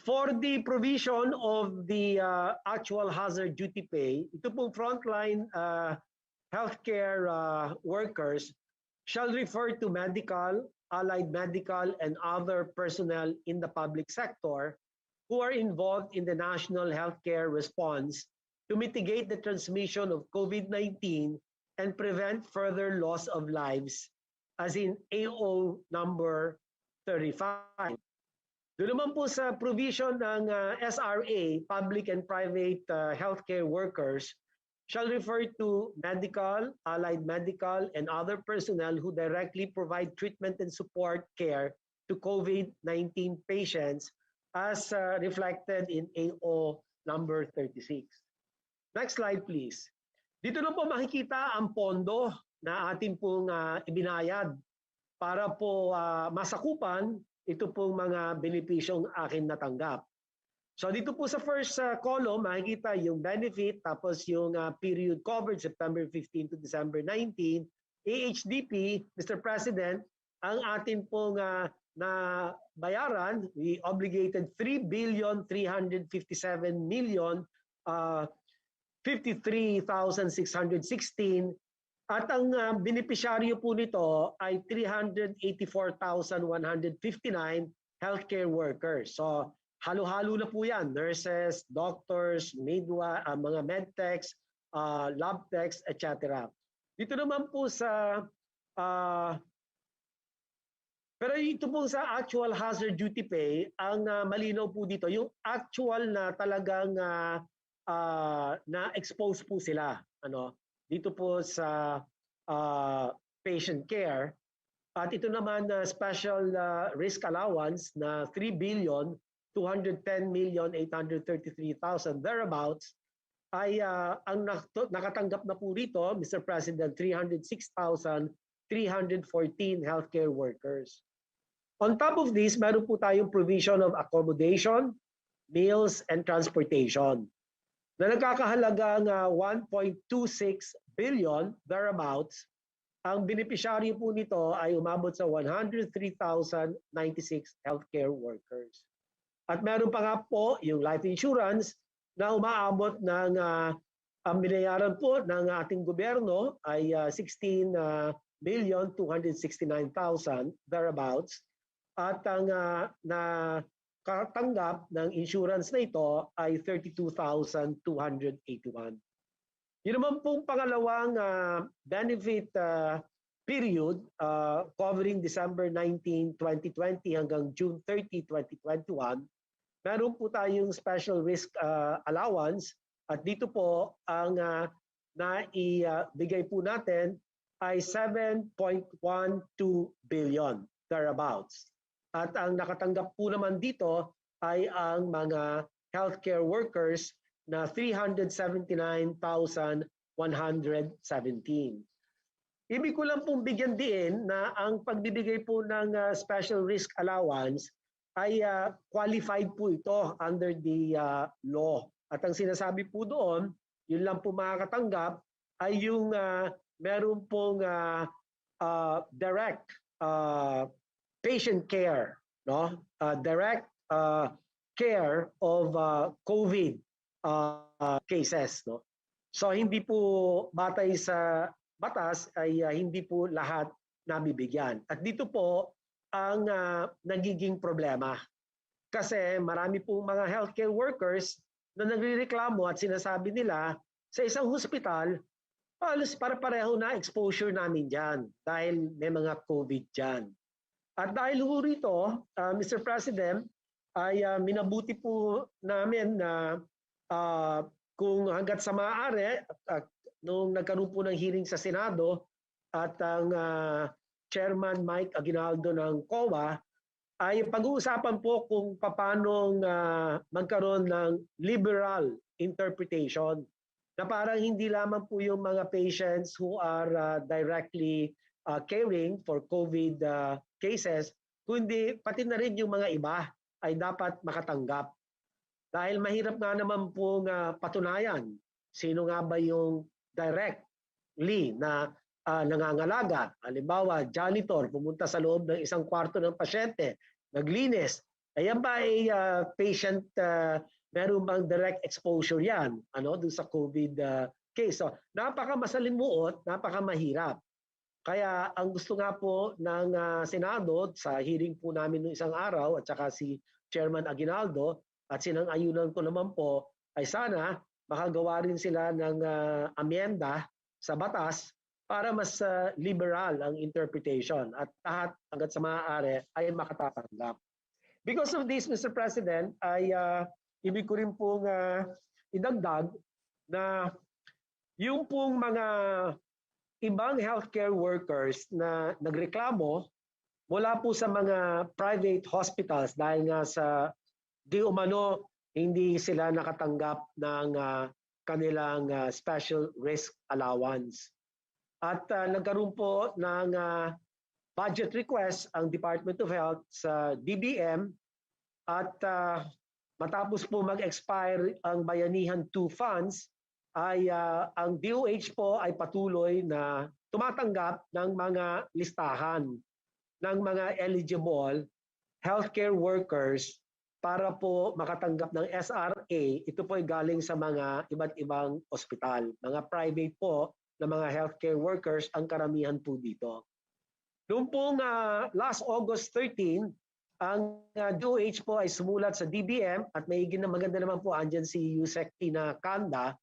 For the provision of the actual hazard duty pay, ito pong frontline healthcare workers shall refer to medical, allied medical, and other personnel in the public sector who are involved in the national healthcare response to mitigate the transmission of COVID-19 and prevent further loss of lives, as in AO number 35. Doon naman po sa provision ng SRA, Public and Private Healthcare Workers, shall refer to medical, allied medical, and other personnel who directly provide treatment and support care to COVID-19 patients as reflected in AO number 36. Next slide, please. Dito na po makikita ang pondo na ating pong ibinayad para po masakupan ito pong mga benepisyong akin natanggap. So dito po sa first column, makikita yung benefit, tapos yung period covered September 15 to December 19. AHDP, Mr. President, ang atin pong na bayaran, we obligated 3,357,053,616, at ang benepisyaryo po nito ay 384,159 healthcare workers. So halo-halo na po yan, nurses, doctors, mga medtechs, lab techs, etc. Dito naman po sa, pero ito po sa actual hazard duty pay, ang malinaw po dito, yung actual na talagang na-expose po sila. Dito po sa patient care. At ito naman na special risk allowance na 3,210,833,000 thereabouts ay ang nakatanggap na po rito, Mr. President, 306,314 healthcare workers. On top of this, meron po tayong provision of accommodation, meals, and transportation na nagkakahalagang 1.26 billion thereabouts. Ang benepisyaryo po nito ay umabot sa 103,096 healthcare workers. At meron pa nga po yung life insurance na umaabot ng ang binayaran po ng ating gobyerno ay 16,269,000 thereabouts. At ang katanggap ng insurance na ito ay 32,281. Yun naman pong pangalawang benefit period covering December 19, 2020 hanggang June 30, 2021, meron po tayong special risk allowance, at dito po ang naibigay po natin ay 7.12 billion thereabouts. At ang nakatanggap po naman dito ay ang mga healthcare workers na 379,117. Ibig ko lang pong bigyan din na ang pagbibigay po ng special risk allowance ay qualified po ito under the law. At ang sinasabi po doon, yun lang po makakatanggap ay yung meron pong direct patient care, direct care of COVID cases. So hindi po batay sa batas ay hindi po lahat nabibigyan. At dito po ang nagiging problema. Kasi marami pong mga healthcare workers na nagrereklamo at sinasabi nila sa isang hospital, halos para-pareho na exposure namin dyan dahil may mga COVID dyan. At dahil ho rito, Mr. President, ay minabuti po namin na kung hanggat sa maaari, nung nagkaroon po ng hearing sa Senado at ang Chairman Mike Aguinaldo ng COA, ay pag-uusapan po kung paano magkaroon ng liberal interpretation na parang hindi lamang po yung mga patients who are directly caring for COVID cases, kundi pati na rin yung mga iba ay dapat makatanggap. Dahil mahirap nga naman pong patunayan sino nga ba yung directly na nangangalaga. Halimbawa, janitor, pumunta sa loob ng isang kwarto ng pasyente, naglinis. Ayan ba ay patient, meron bang direct exposure yan doon sa COVID case? So, napaka-masalimuot, napaka-mahirap. Kaya ang gusto nga po ng Senado sa hearing po namin noong isang araw at saka si Chairman Aguinaldo at sinang-ayunan ko naman po ay sana makagawa rin sila ng amyenda sa batas para mas liberal ang interpretation at lahat hanggat sa maaari ay makatatanggap. Because of this, Mr. President, ay ibig ko rin pong idagdag na yung pong mga ibang healthcare workers na nagreklamo mula po sa mga private hospitals dahil nga sa di umano hindi sila nakatanggap ng kanilang special risk allowance. At nagkaroon po ng budget request ang Department of Health sa DBM at matapos po mag-expire ang Bayanihan 2 funds ay ang DOH po ay patuloy na tumatanggap ng mga listahan ng mga eligible healthcare workers para po makatanggap ng SRA. Ito po ay galing sa mga iba't ibang ospital. Mga private po na mga healthcare workers ang karamihan po dito. Noong pong last August 13, ang DOH po ay sumulat sa DBM at maganda naman po andyan si Yusek Tina Kanda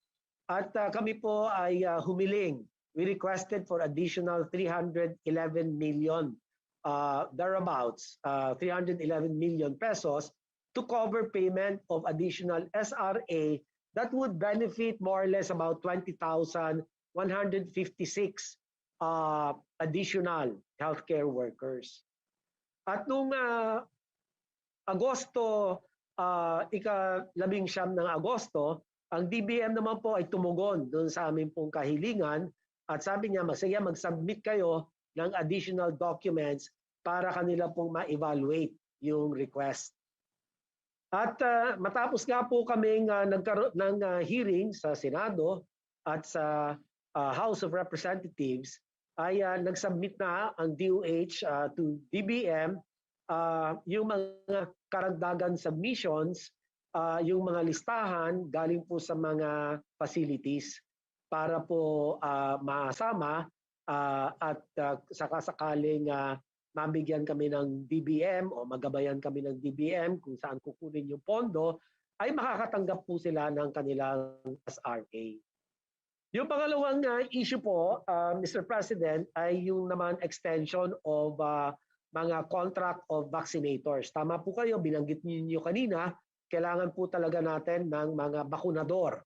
at kami po ay humiling. We requested for additional 311 million thereabouts, 311 million pesos to cover payment of additional SRA that would benefit more or less about 20,156 additional healthcare workers. At nung Agosto, ika-19 ng Agosto, ang DBM naman po ay tumugon doon sa aming pong kahilingan at sabi niya, sige, mag-submit kayo ng additional documents para kanila pong ma-evaluate yung request. At matapos nga po kaming nagkaroon ng hearing sa Senado at sa House of Representatives, ay nag-submit na ang DOH to DBM yung mga karagdagan submissions, yung mga listahan galing po sa mga facilities para po masama at sakasakaling mabigyan kami ng DBM o magabayan kami ng DBM kung saan kukunin yung pondo, ay makakatanggap po sila ng kanilang SRA. Yung pangalawang issue po, Mr. President, ay yung naman extension of mga contract of vaccinators. Tama po kayo, binanggit niyo kanina, kailangan po talaga natin ng mga bakunador.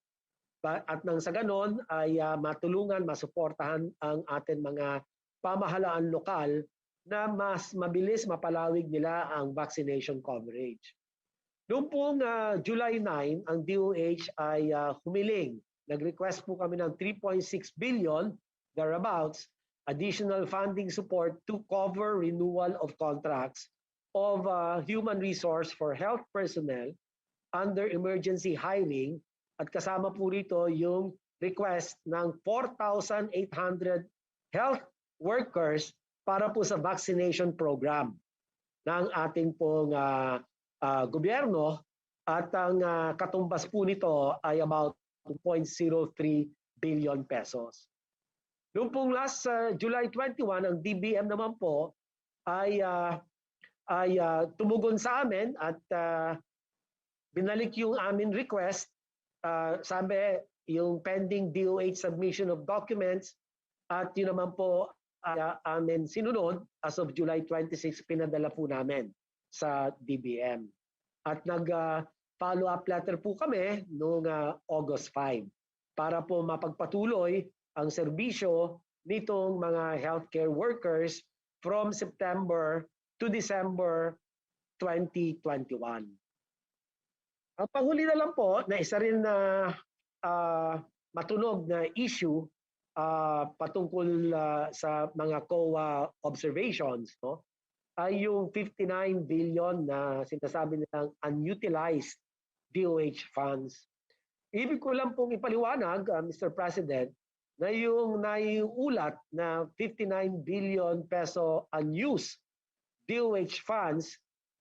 At nang sa ganon ay matulungan, masuportahan ang ating mga pamahalaan lokal na mas mabilis mapalawig nila ang vaccination coverage. Noong pong July 9, ang DOH ay humiling. Nag-request po kami ng 3.6 billion, thereabouts, additional funding support to cover renewal of contracts of human resource for health personnel under emergency hiring at kasama po rito yung request ng 4,800 health workers para po sa vaccination program ng ating pong gobyerno at ang katumbas po nito ay about 2.03 billion pesos. Noong pong last July 21, ang DBM naman po ay tumugon sa amin at binalik yung amin request. Sabi yung pending DOH submission of documents at yun naman po amin sinunod as of July 26, pinadala po namin sa DBM. At nag-follow-up letter po kami noong August 5 para po mapagpatuloy ang serbisyo nitong mga healthcare workers from September to December 2021. Ang panghuli na lang po na isa rin na matunog na issue patungkol sa mga COA observations, no, ay yung 59 billion na sinasabi nilang unutilized DOH funds. Ibig ko lang pong ipaliwanag, Mr. President, na yung naiulat na 59 billion peso unused DOH funds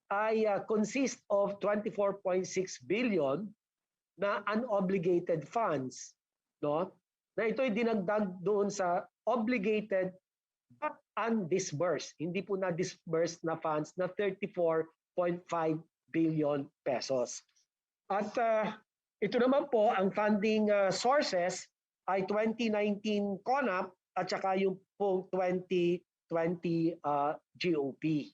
ay consist of 24.6 billion na unobligated funds, no? Na ito'y dinagdag doon sa obligated but undisbursed. Hindi po na disbursed na funds na 34.5 billion pesos. At ito naman po ang funding sources ay 2019 CONAP at saka yung pong 2020 GOP.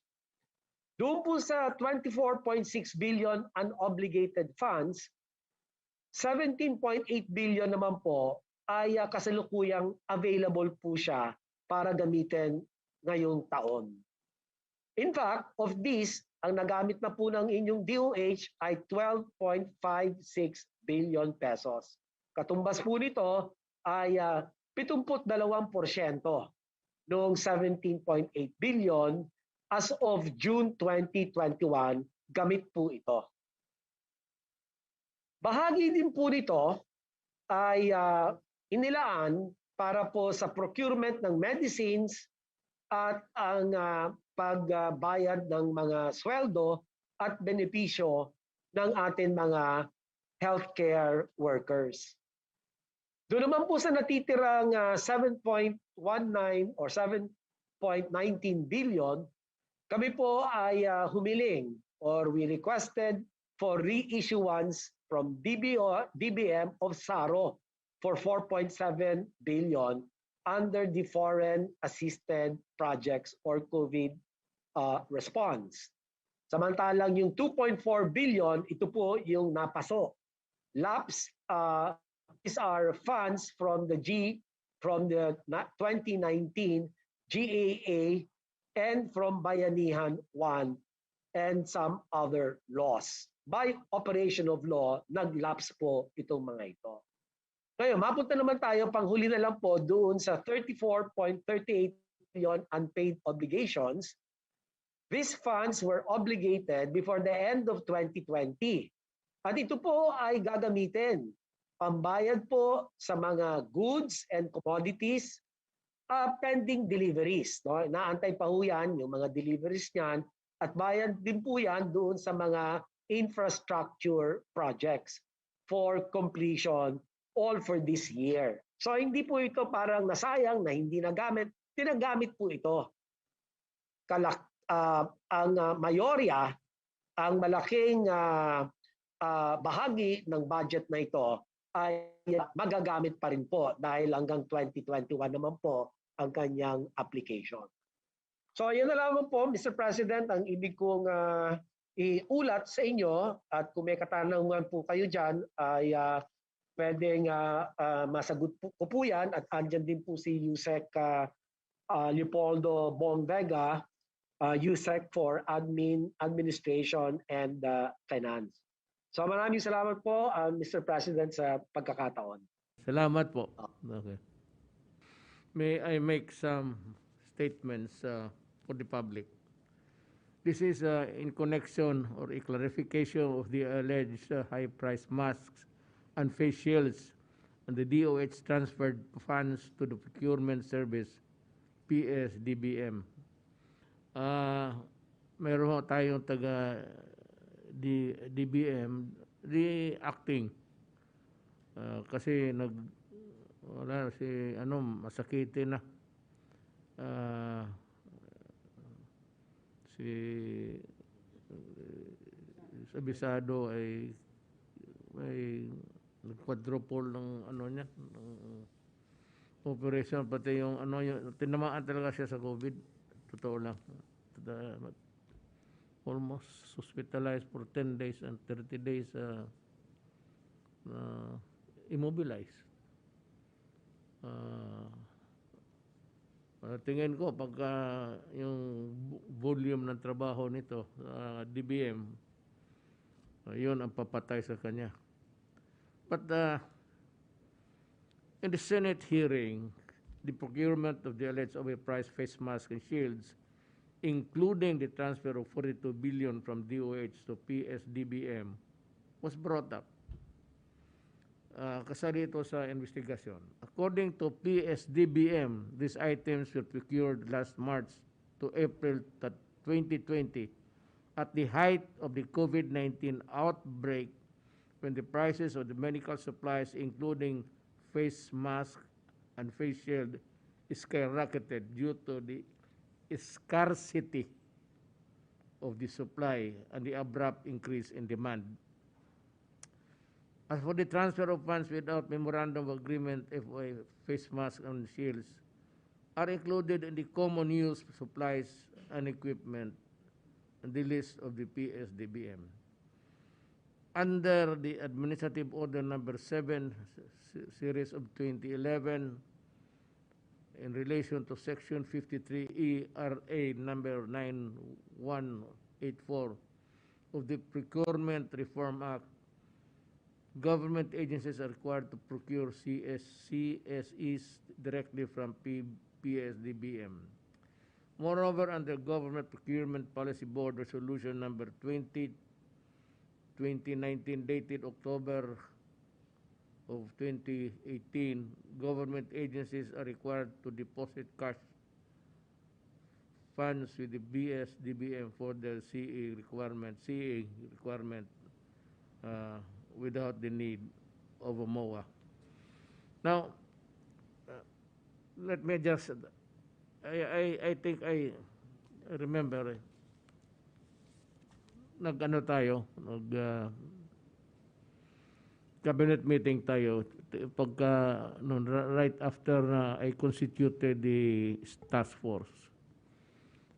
Doon po sa 24.6 billion unobligated funds, 17.8 billion naman po ay kasalukuyang available po siya para gamitin ngayong taon. In fact, of this, ang nagamit na po ng inyong DOH ay 12.56 billion pesos. Katumbas po nito ay 72% noong 17.8 billion as of June 2021, gamit po ito. Bahagi din po nito ay inilaan para po sa procurement ng medicines at ang pagbayad ng mga sweldo at benepisyo ng ating mga healthcare workers. Doon naman po sa natitirang 7.19 or 7.19 billion, kami po ay humiling or we requested for reissuance from DBM of SARO for 4.7 billion under the Foreign Assisted Projects or COVID response. Samantalang yung 2.4 billion, ito po yung napaso. Lapse is our funds from the 2019 GAA and from Bayanihan 1 and some other laws. By operation of law, nag-lapse po itong mga ito. Ngayon, mapunta naman tayo, panghuli na lang po, doon sa 34.38 billion unpaid obligations. These funds were obligated before the end of 2020. At ito po ay gagamitin. Pambayad po sa mga goods and commodities pending deliveries. No? Naantay pa po yan, yung mga deliveries niyan. At bayad din po yan doon sa mga infrastructure projects for completion all for this year. So hindi po ito parang nasayang na hindi nagamit, tinagamit po ito. Ang mayorya, ang malaking bahagi ng budget na ito ay magagamit pa rin po dahil hanggang 2021 naman po ang kanyang application. So yun na lamang po, Mr. President, ang ibig kong iulat sa inyo at kung may katanungan po kayo dyan ay pwedeng masagot ko po yan at andyan din po si Yusek Leopoldo Bonvega, Yusek for Administration and Finance. So maraming salamat po, Mr. President, sa pagkakataon. Salamat po. Okay. May I make some statements for the public? This is in connection or a clarification of the alleged high-priced masks and face shields and the DOH transferred funds to the procurement service, PSDBM. Meron tayong taga DBM reacting kasi wala si masakitin na si Sabisado ay nag-quadruple ng niya ng operation, pati yung yung tinamaan talaga siya sa COVID, totoo lang. Almost hospitalized for 10 days and 30 days immobilized. Tingin ko pagka yung volume ng trabaho nito sa DBM, yun ang papatay sa kanya. But in the Senate hearing, the procurement of the alleged overpriced face masks and shields, including the transfer of 42 billion from DOH to PSDBM, was brought up. Kasali ito sa investigasyon. According to PSDBM, these items were procured last March to April 2020 at the height of the COVID-19 outbreak, when the prices of the medical supplies, including face mask and face shield, skyrocketed due to the scarcity of the supply and the abrupt increase in demand. As for the transfer of funds without memorandum of agreement, FOA, face masks and shields are included in the common use supplies and equipment and the list of the PSDBM. Under the Administrative Order Number 7, Series of 2011, in relation to Section 53E RA Number 9184 of the Procurement Reform Act, government agencies are required to procure CSEs directly from PSDBM. Moreover, under Government Procurement Policy Board Resolution Number 2019 dated October of 2018, government agencies are required to deposit cash funds with the BSDBM for their CE requirement, without the need of a MOA. Now, let me just, I think I remember, nag-ano tayo, cabinet meeting tayo, pagka, right after I constituted the task force.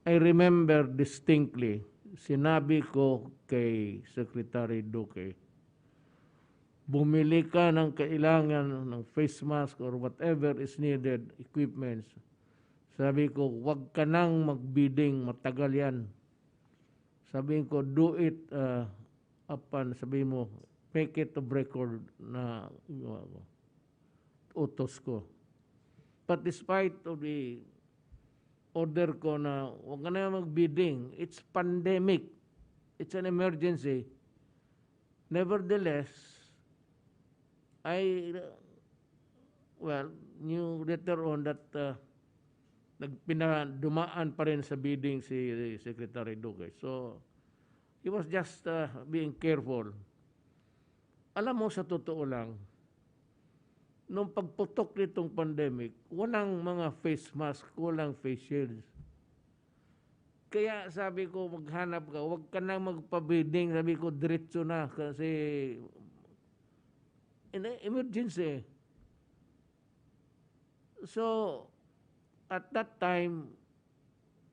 I remember distinctly, sinabi ko kay Secretary Duque, bumili ka ng kailangan ng face mask or whatever is needed, equipments. Sabi ko, wag ka nang magbidding, matagal yan. Sabi ko, do it sabi mo, make it of record na utos ko. But despite of the order ko na wag ka na magbidding, it's pandemic, it's an emergency. Nevertheless, I knew later on that dumaan pa rin sa bidding si Secretary Duque. So, he was just being careful. Alam mo, sa totoo lang, nung pagputok nitong pandemic, walang mga face mask, walang face shields. Kaya sabi ko, maghanap ka, huwag ka nang magpa-bidding. Sabi ko, diretso na kasi in an emergency. So, at that time,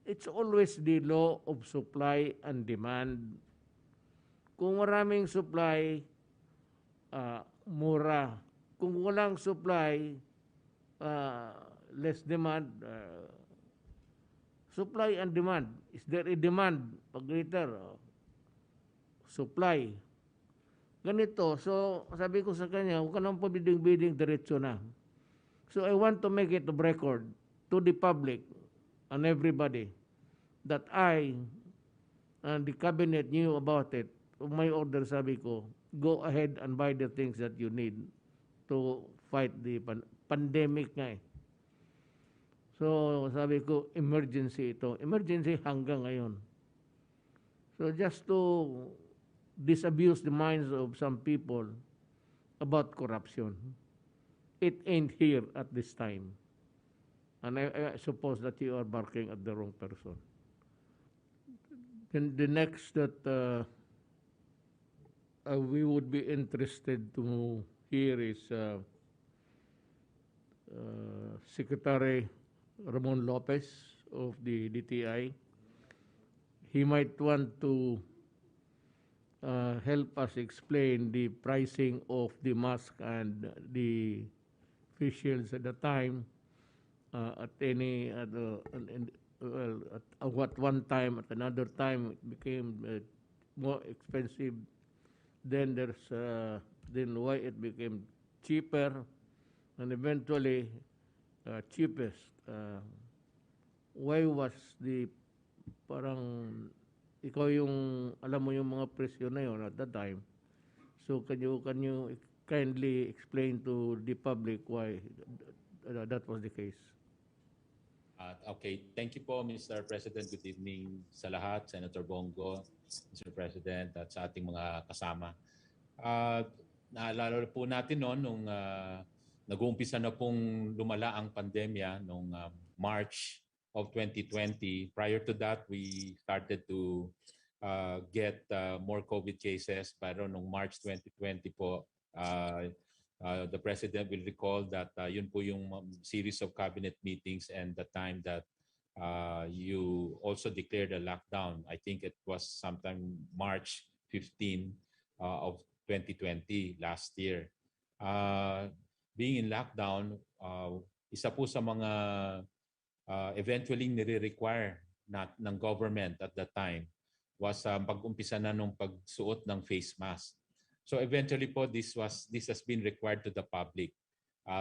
it's always the law of supply and demand. Kung maraming supply, mura. Kung walang supply, less demand. Supply and demand. Is there a demand? Pag greater, supply. Ganito. So, sabi ko sa kanya, huwag ka nang pabidding-bidding, diretso na. So, I want to make it of record to the public and everybody that I and the cabinet knew about it. My order, sabi ko, go ahead and buy the things that you need to fight the pandemic nga eh. So, sabi ko, emergency ito. Emergency hanggang ngayon. So, just to disabuse the minds of some people about corruption. It ain't here at this time. And I suppose that you are barking at the wrong person. Then the next that we would be interested to hear is Secretary Ramon Lopez of the DTI. He might want to help us explain the pricing of the mask and the face shields at the time, at any well, at one time, at another time it became more expensive. Then then why it became cheaper, and eventually cheapest. Why was the parang ikaw yung alam mo yung mga presyo na yun at that time. So can you kindly explain to the public why that was the case? Okay, thank you po Mr. President. Good evening sa lahat, Senator Bongo, Mr. President, at sa ating mga kasama. Naalala po natin noon nung nag-uumpisa na pong lumala ang pandemya nung March of 2020. Prior to that, we started to get more COVID cases. Pero nung March 2020 po, the President will recall that yun po yung series of cabinet meetings and the time that you also declared a lockdown. I think it was sometime March 15 of 2020 last year. Being in lockdown, isa po sa mga eventually nire-require ng government at that time was pag-umpisa na nung pagsuot ng face mask. So eventually po this has been required to the public.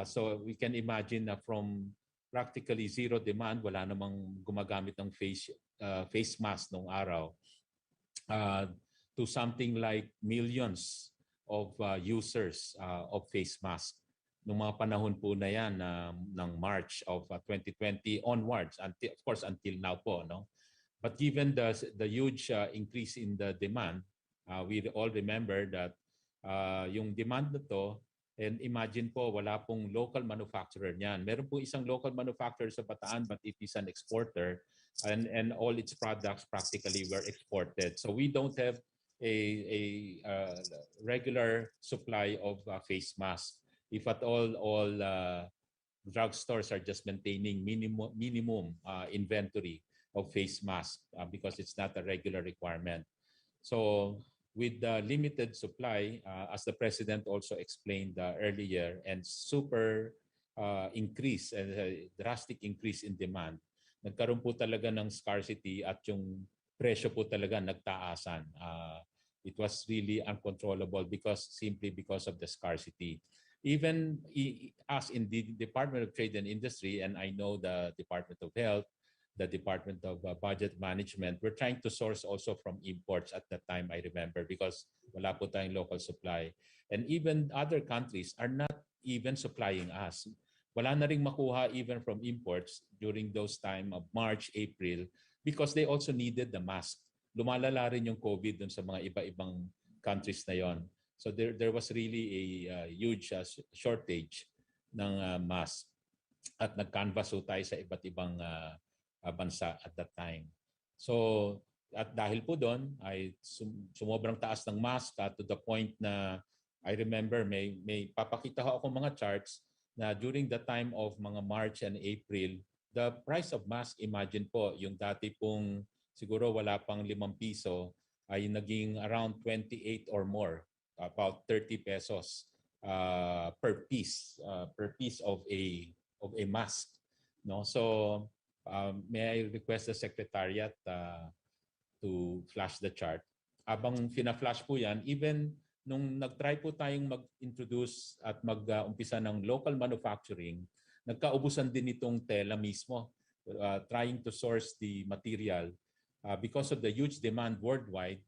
So we can imagine na from practically zero demand, wala namang gumagamit ng face mask nung araw, to something like millions of users of face mask nung mga panahon po na yan ng March of 2020 onwards, until, of course until now po, no? But given the huge increase in the demand, we all remember that yung demand na to, and imagine po, wala pong local manufacturer niyan. Meron po isang local manufacturer sa Bataan, but it is an exporter, and all its products practically were exported. So we don't have a regular supply of face masks. If at all drugstores are just maintaining minimum inventory of face masks because it's not a regular requirement. So with the limited supply, as the President also explained earlier, and super increase, drastic increase in demand, nagkaroon po talaga ng scarcity at yung presyo po talaga nagtaasan. It was really uncontrollable simply because of the scarcity. Even us in the Department of Trade and Industry, and I know the Department of Health, the Department of Budget Management, we're trying to source also from imports at that time, I remember, because wala po tayong local supply. And even other countries are not even supplying us. Wala na ring makuha even from imports during those time of March, April, because they also needed the mask. Lumalala rin yung COVID dun sa mga iba-ibang countries na yon. So there was really a huge shortage ng mask. At nag-canvas tayo sa iba't ibang bansa at that time. So at dahil po doon ay sumobrang taas ng mask to the point na I remember may papakita ako mga charts na during the time of mga March and April, the price of mask, imagine po, yung dati pong siguro wala pang 5 piso ay naging around 28 or more, about 30 pesos per piece of a mask, no? So may I request the Secretariat to flash the chart? Abang fina-flash po yan, even nung nag-try po tayong mag-introduce at mag-umpisa ng local manufacturing, nagkaubusan din itong tela mismo, trying to source the material. Because of the huge demand worldwide,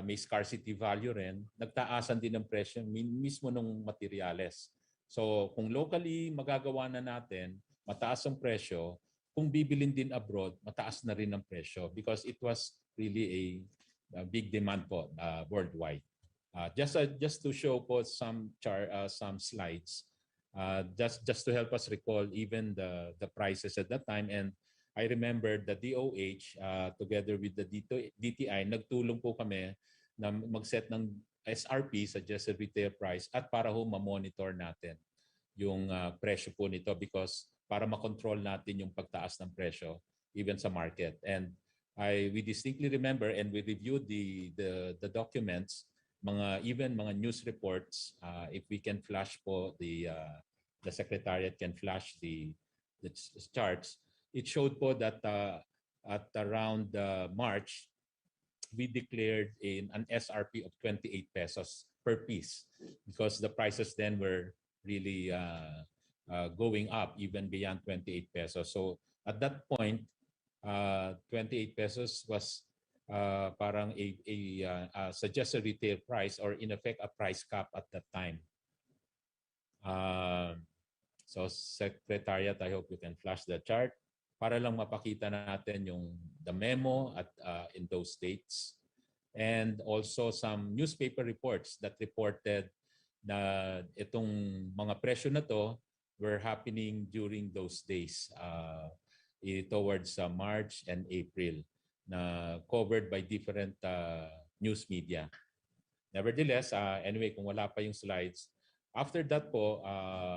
may scarcity value rin, nagtaasan din ang presyo mismo ng materyales. So kung locally magagawa na natin, mataas ang presyo. Kung bibilin din abroad, mataas na rin ang presyo because it was really a big demand po worldwide. Just to show po some slides, just to help us recall even the prices at that time. And I remember the DOH together with the DTI, nagtulong po kami na mag-set ng SRP, suggested retail price, at para ho ma-monitor natin yung presyo po nito because para makontrol natin yung pagtaas ng presyo even sa market. And we distinctly remember and we reviewed the documents, even mga news reports. If we can flash po the Secretariat can flash the charts, it showed po that at around March, we declared an SRP of 28 pesos per piece because the prices then were really going up even beyond 28 pesos. So at that point, 28 pesos was parang a suggested retail price, or in effect a price cap at that time. So Secretariat, I hope you can flash the chart para lang mapakita natin yung the memo at in those dates, and also some newspaper reports that reported na itong mga presyo na to were happening during those days towards March and April, na covered by different news media. Nevertheless, anyway, kung wala pa yung slides, after that po,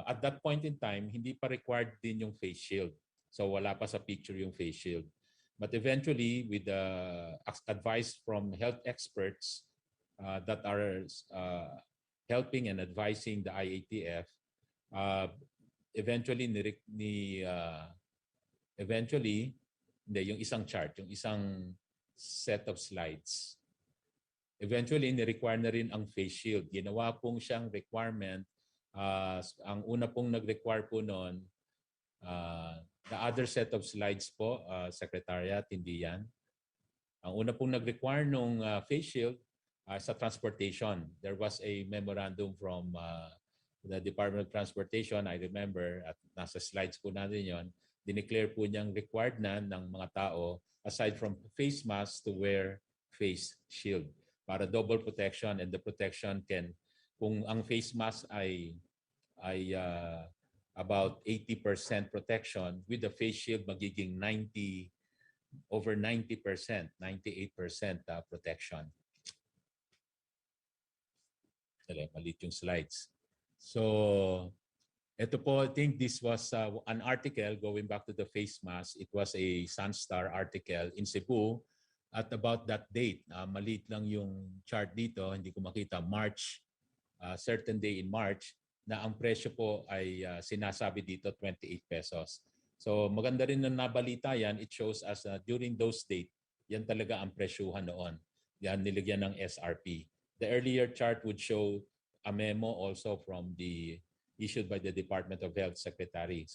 at that point in time, hindi pa required din yung face shield. So wala pa sa picture yung face shield. But eventually, with the advice from health experts that are helping and advising the IATF, eventually, yung isang chart, yung isang set of slides, eventually, ni-require na rin ang face shield. Ginawa pong siyang requirement. Ang una pong nag-require po noon, the other set of slides po, Secretariat, hindi yan. Ang una pong nag-require nung face shield sa transportation. There was a memorandum from the Department of Transportation, I remember, at nasa slides po natin yon. Dineclare po niyang required na ng mga tao, aside from face mask, to wear face shield para double protection, and the protection can, kung ang face mask ay about 80% protection, with the face shield magiging over 90%, 98% protection. Malit yung slides. So ito po, I think this was an article going back to the face mask. It was a Sunstar article in Cebu. At about that date, maliit lang yung chart dito, hindi ko makita, March, certain day in March, na ang presyo po ay sinasabi dito 28 pesos. So maganda rin na nabalita yan. It shows us during those dates, yan talaga ang presyuhan noon. Yan niligyan ng SRP. The earlier chart would show a memo also from issued by the Department of Health Secretary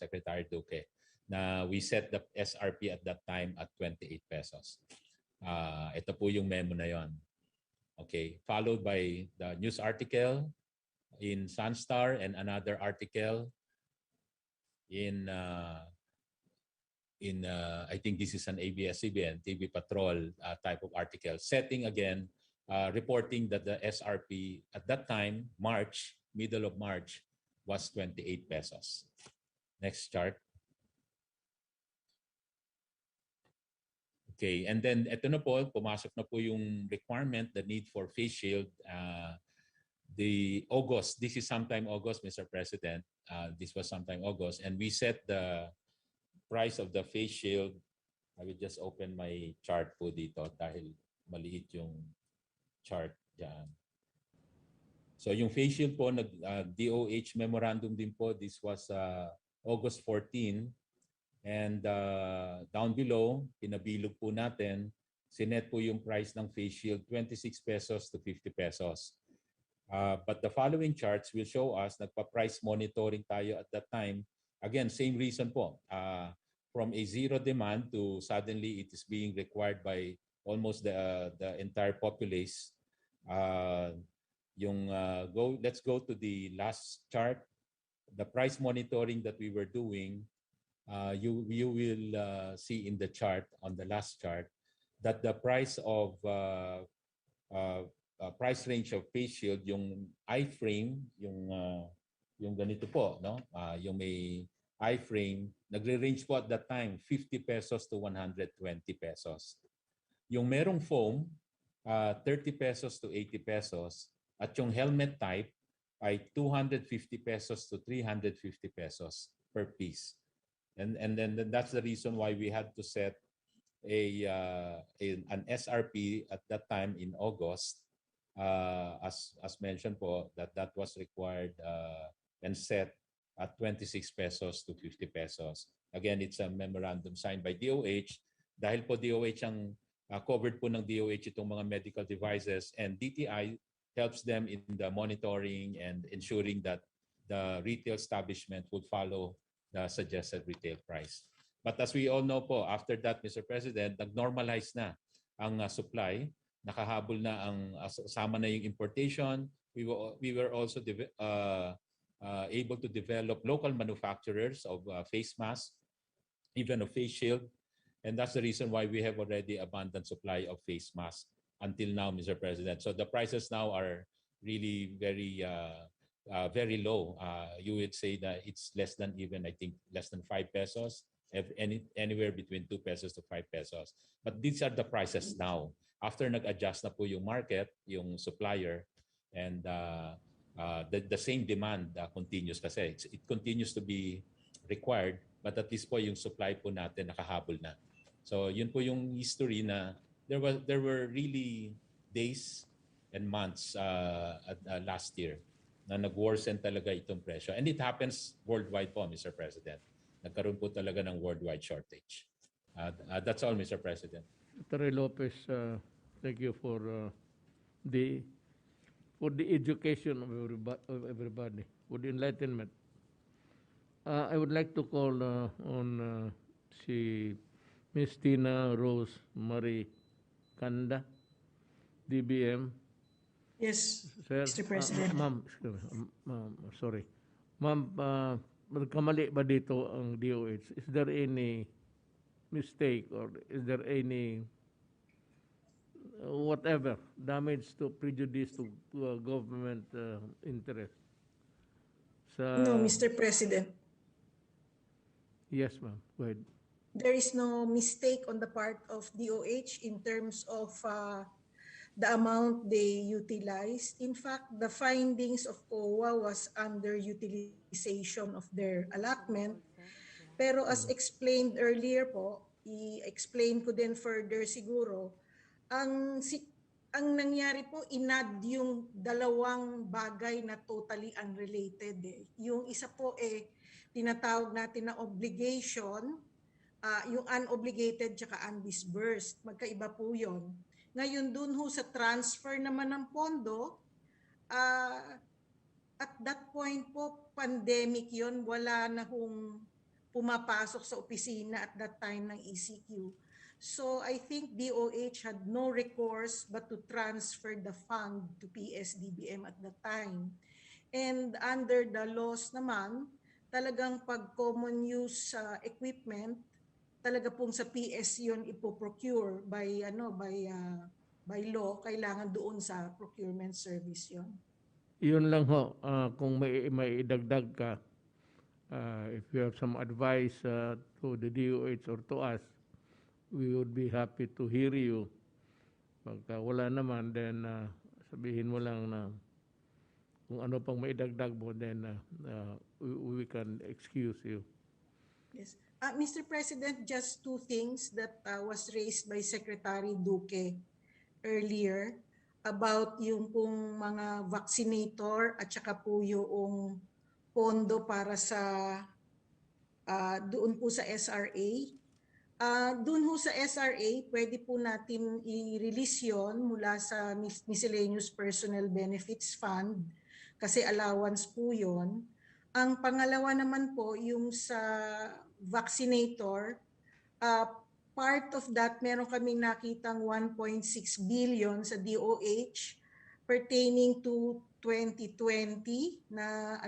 Duque, na we set the SRP at that time at 28 pesos. Ito po yung memo na yon. Okay, followed by the news article in Sunstar and another article in I think this is an ABS-CBN TV Patrol type of article, setting again, reporting that the SRP at that time, March, middle of March, was 28 pesos. Next chart. Okay, and then ito na po, pumasok na po yung requirement, the need for face shield. The August, this is sometime August, Mr. President. This was sometime August, and we set the price of the face shield. I will just open my chart po dito dahil maliit yung chart dyan. So yung face shield po, DOH memorandum din po, this was August 14. And down below, pinabilog po natin, sinet po yung price ng face shield, 26 pesos to 50 pesos. But the following charts will show us, nagpa-price monitoring tayo at that time. Again, same reason po. From a zero demand to suddenly it is being required by almost the entire populace. Let's go to the last chart. The price monitoring that we were doing, you will see in the chart, on the last chart, that the price of price range of face shield, yung I-frame, yung ganito po, no? Yung may I-frame, nagre-range po at that time 50 pesos to 120 pesos. Yung merong foam, 30 pesos to 80 pesos, at yung helmet type ay 250 pesos to 350 pesos per piece. And then that's the reason why we had to set an SRP at that time in August, as mentioned po, that was required and set at 26 pesos to 50 pesos. Again, it's a memorandum signed by DOH. Dahil po DOH ang covered po ng DOH itong mga medical devices, and DTI helps them in the monitoring and ensuring that the retail establishment would follow the suggested retail price. But as we all know po, after that, Mr. President, nag-normalize na ang supply. Nakahabol na ang sama na yung importation. We were also able to develop local manufacturers of face masks, even of face shield. And that's the reason why we have already abundant supply of face masks until now, Mr. President. So the prices now are really very low. You would say that it's less than even, I think, less than 5 pesos, anywhere between 2 pesos to 5 pesos. But these are the prices now. After nag-adjust na po yung market, yung supplier, and the same demand continues kasi it continues to be required, but at least po yung supply po natin nakahabol na. So yun po yung history na there were really days and months last year na nag-worsen talaga itong presyo. And it happens worldwide po, Mr. President. Nagkaroon po talaga ng worldwide shortage. That's all, Mr. President. Secretary Lopez, thank you for the education of everybody, for the enlightenment. I would like to call on si Miss Tina Rose Marie Kanda, DBM. Yes, Sir, Mr. President. ma'am, excuse me, ma'am, sorry. Ma'am, nagkamali ba dito ang DOH? Is there any mistake or is there any whatever damage to prejudice to government interest? No, Mr. President. Yes, ma'am. Go ahead. There is no mistake on the part of DOH in terms of the amount they utilized. In fact, the findings of COA was underutilization of their allotment. Pero as explained earlier po, i-explain ko din further siguro, ang nangyari po, inad yung dalawang bagay na totally unrelated. Yung isa po tinatawag natin na obligation, yung unobligated tsaka undisbursed. Magkaiba po yun. Ngayon dun ho sa transfer naman ng pondo, at that point po, pandemic yon, wala na hong pumapasok sa opisina at that time ng ECQ. So I think DOH had no recourse but to transfer the fund to PSDBM at that time. And under the laws naman, talagang pag common use equipment, talaga pong sa PS yun ipoprocure by law, kailangan doon sa procurement service yun. Yun lang ho, kung may idagdag ka, if you have some advice to the DOH or to us, we would be happy to hear you. Pagka wala naman, then sabihin mo lang na kung ano pang maidagdag mo, then we can excuse you. Yes. Mr. President, just two things that was raised by Secretary Duque earlier about yung pong mga vaccinator at saka po yung pondo para sa doon po sa SRA. Doon ho sa SRA, pwede po natin i-release yon mula sa Miscellaneous Personnel Benefits Fund kasi allowance po yon. Ang pangalawa naman po, yung sa vaccinator, part of that, meron kaming nakitang 1.6 billion sa DOH pertaining to 2020 na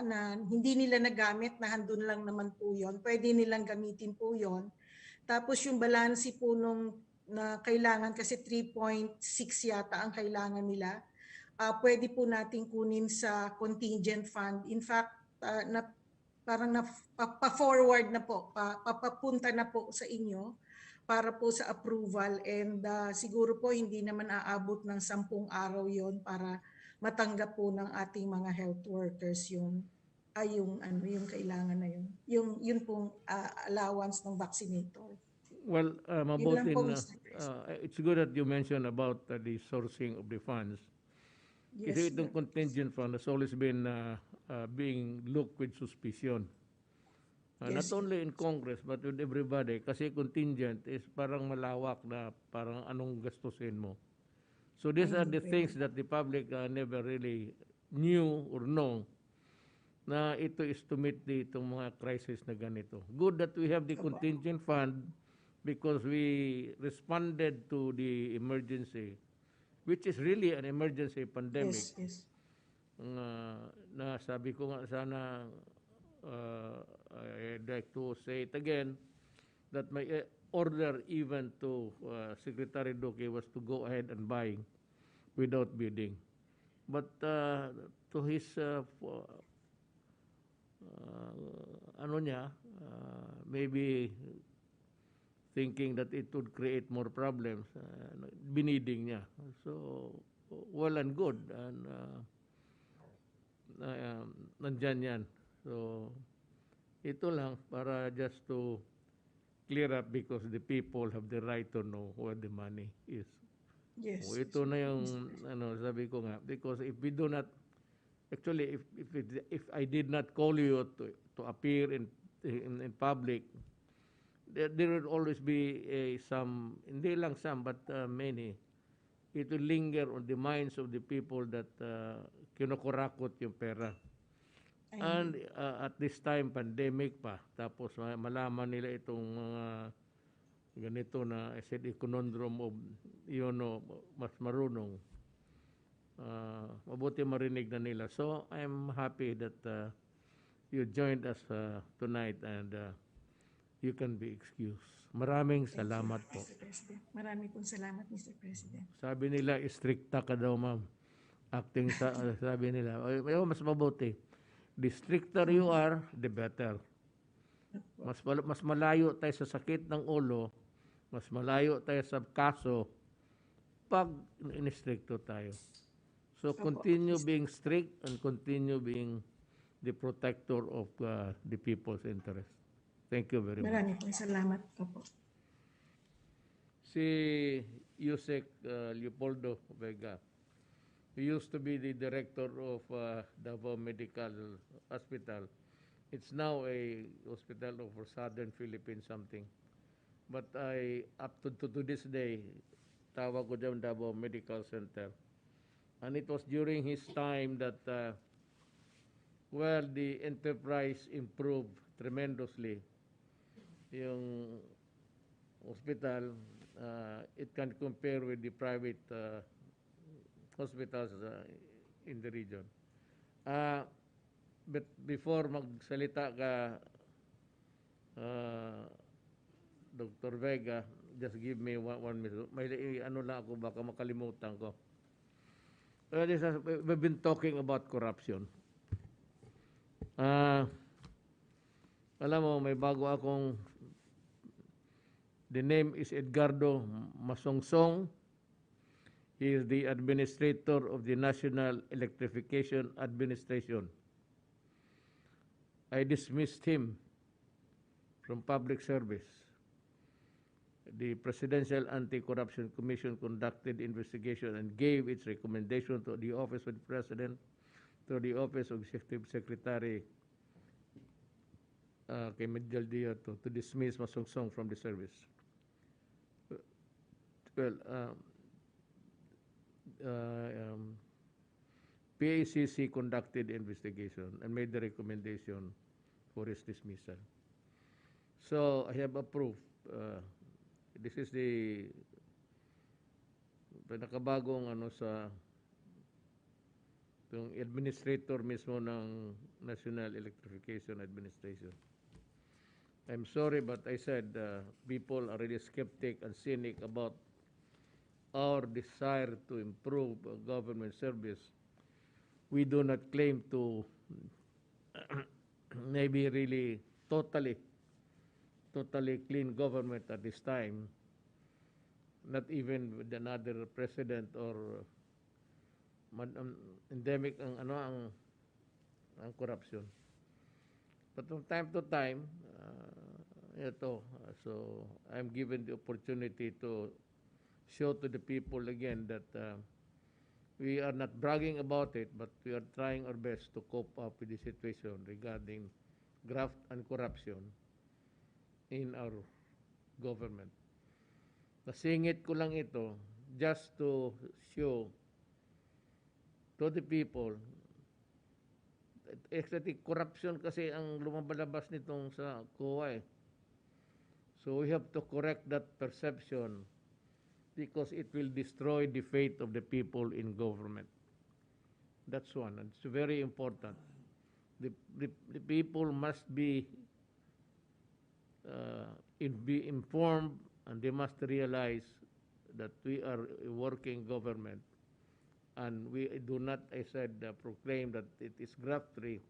na hindi nila nagamit, na handun lang naman po yon. Pwede nilang gamitin po yon. Tapos yung balansi po nung na kailangan, kasi 3.6 yata ang kailangan nila, pwede po natin kunin sa contingent fund. In fact, parang pa-forward na po, papapunta na po sa inyo para po sa approval, and siguro po hindi naman aabot ng 10 araw yon para matanggap po ng ating mga health workers yung kailangan na yun. Yun pong allowance ng vaccinator. Well, mabuti po, na, it's good that you mentioned about the sourcing of the funds. Yes, Kasi itong contingent fund has always been being looked with suspicion. Not Yes, only in Congress but with everybody kasi contingent is parang malawak na parang anong gastusin mo. So these ay are hindi the pwede. things that the public never really knew or know na ito is to meet itong mga crisis na ganito. Good that we have the Opo. contingent fund because we responded to the emergency, which is really an emergency pandemic. Yes, yes. Na sabi ko nga sana I'd like to say it again that my order even to Secretary Duque was to go ahead and buy without bidding. But to his ano niya, maybe thinking that it would create more problems, biniding niya. So, well and good. And nandyan yan. So, ito lang para just to clear up because the people have the right to know where the money is. Yes. O, ito na yung ano sabi ko nga because if we do not actually if I did not call you to appear in public, there will always be some, hindi lang some but many, it will linger on the minds of the people that kinukurakot yung pera. Ay, And at this time pandemic pa, tapos malaman nila itong mga ganito na I said conundrum of mas marunong, mabuti marinig na nila. So I'm happy that you joined us tonight and you can be excused. Maraming thank you, salamat po. Mr. President. Marami pong salamat, Mr. President. Sabi nila, stricta ka daw, ma'am. Acting sa, sabi nila, mas mabuti. The stricter you are, the better. Mas malayo tayo sa sakit ng ulo, mas malayo tayo sa kaso, pag in-stricto tayo. So continue being strict and continue being the protector of the people's interest. Thank you very much. Marami pong salamat. Opo. Si Yusek Leopoldo Vega, he used to be the director of Davao Medical Hospital. It's now a hospital over Southern Philippines something. But up to this day, tawag ko dyan Davao Medical Center. And it was during his time that, the enterprise improved tremendously. Yung hospital, it can compare with the private hospitals in the region. But before magsalita ka, Dr. Vega, just give me one minute. May ano lang ako, baka makalimutan ko. We've been talking about corruption. Alam mo, may bago akong, the name is Edgardo Masongsong. He is the administrator of the National Electrification Administration. I dismissed him from public service. The Presidential Anti-Corruption Commission conducted investigation and gave its recommendation to the Office of the President, to the Office of Executive Secretary, kay Medial Dia to dismiss Masongsong from the service. Well, PACC conducted investigation and made the recommendation for his dismissal. So I have approved. This is the pinakabagong ano sa yung administrator mismo ng National Electrification Administration. I'm sorry, but I said people are really skeptic and cynic about our desire to improve government service. We do not claim to maybe really totally clean government at this time, not even with another president or endemic ang corruption. But from time to time, so I'm given the opportunity to show to the people again that we are not bragging about it, but we are trying our best to cope up with the situation regarding graft and corruption in our government. Nasingit ko lang ito just to show to the people. Actually, corruption kasi ang lumabalabas nitong sa COA eh. So we have to correct that perception because it will destroy the faith of the people in government. That's one. And it's very important. The people must be informed, and they must realize that we are a working government, and we do not, I said, proclaim that it is graft-free.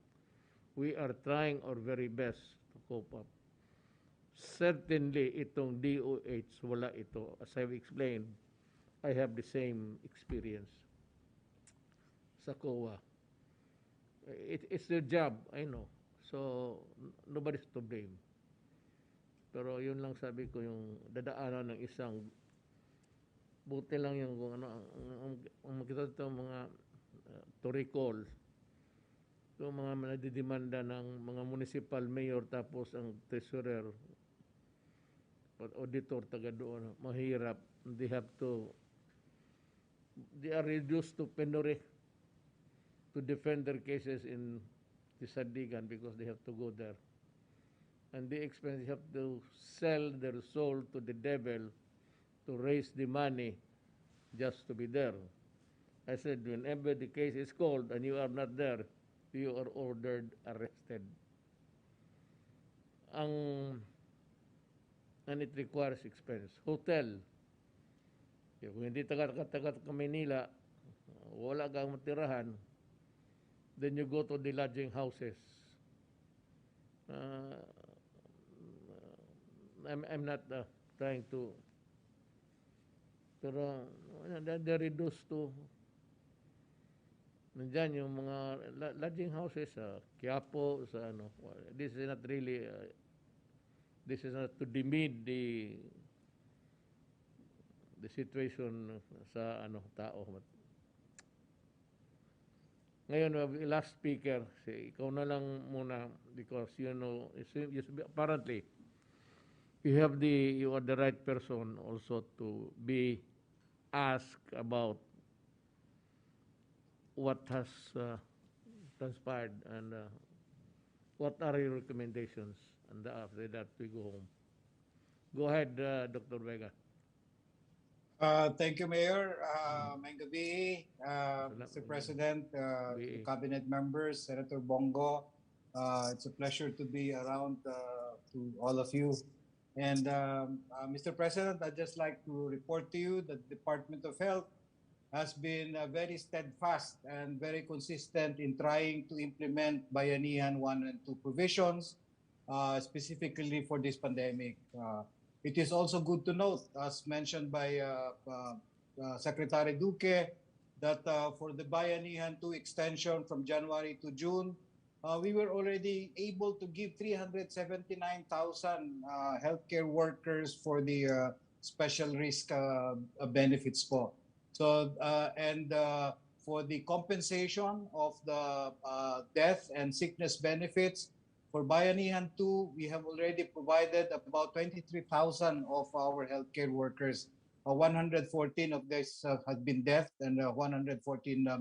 We are trying our very best to cope up. Certainly, itong DOH, wala ito. As I've explained, I have the same experience sa COA. It's their job, I know. So, nobody's to blame. Pero yun lang sabi ko, yung dadaanan ng isang, buti lang yung kung ano, ang makita ito mga to recall, yung mga nadidemanda ng mga municipal mayor tapos ang treasurer, auditor, taga doon, mahirap. They are reduced to penury to defend their cases in the Sandigan because they have to go there. And they have to sell their soul to the devil to raise the money just to be there. I said, whenever the case is called and you are not there, you are ordered arrested. And it requires expense. Hotel. Kung hindi taga ka Manila, wala kang matirahan, then you go to the lodging houses. I'm not trying to, pero they're reduced to, nandyan yung mga lodging houses sa Quiapo, sa ano. This is not really, this is not to demean the situation sa ano tao. Ngayon, last speaker, ikaw na lang muna because you know, apparently, you are the right person also to be asked about what has transpired and what are your recommendations, and after that we go home. Go ahead, Dr. Vega. Thank you, Mayor. May gabi, Mr. President, cabinet members, Senator Bongo. It's a pleasure to be around to all of you. And Mr. President, I'd just like to report to you that the Department of Health has been very steadfast and very consistent in trying to implement Bayanihan 1 and 2 provisions, specifically for this pandemic. It is also good to note, as mentioned by Secretary Duque, that for the Bayanihan 2 extension from January to June, we were already able to give 379,000 healthcare workers for the special risk benefits po. So, and for the compensation of the death and sickness benefits, for Bayanihan 2, we have already provided about 23,000 of our healthcare workers. 114 of this have been death, and 114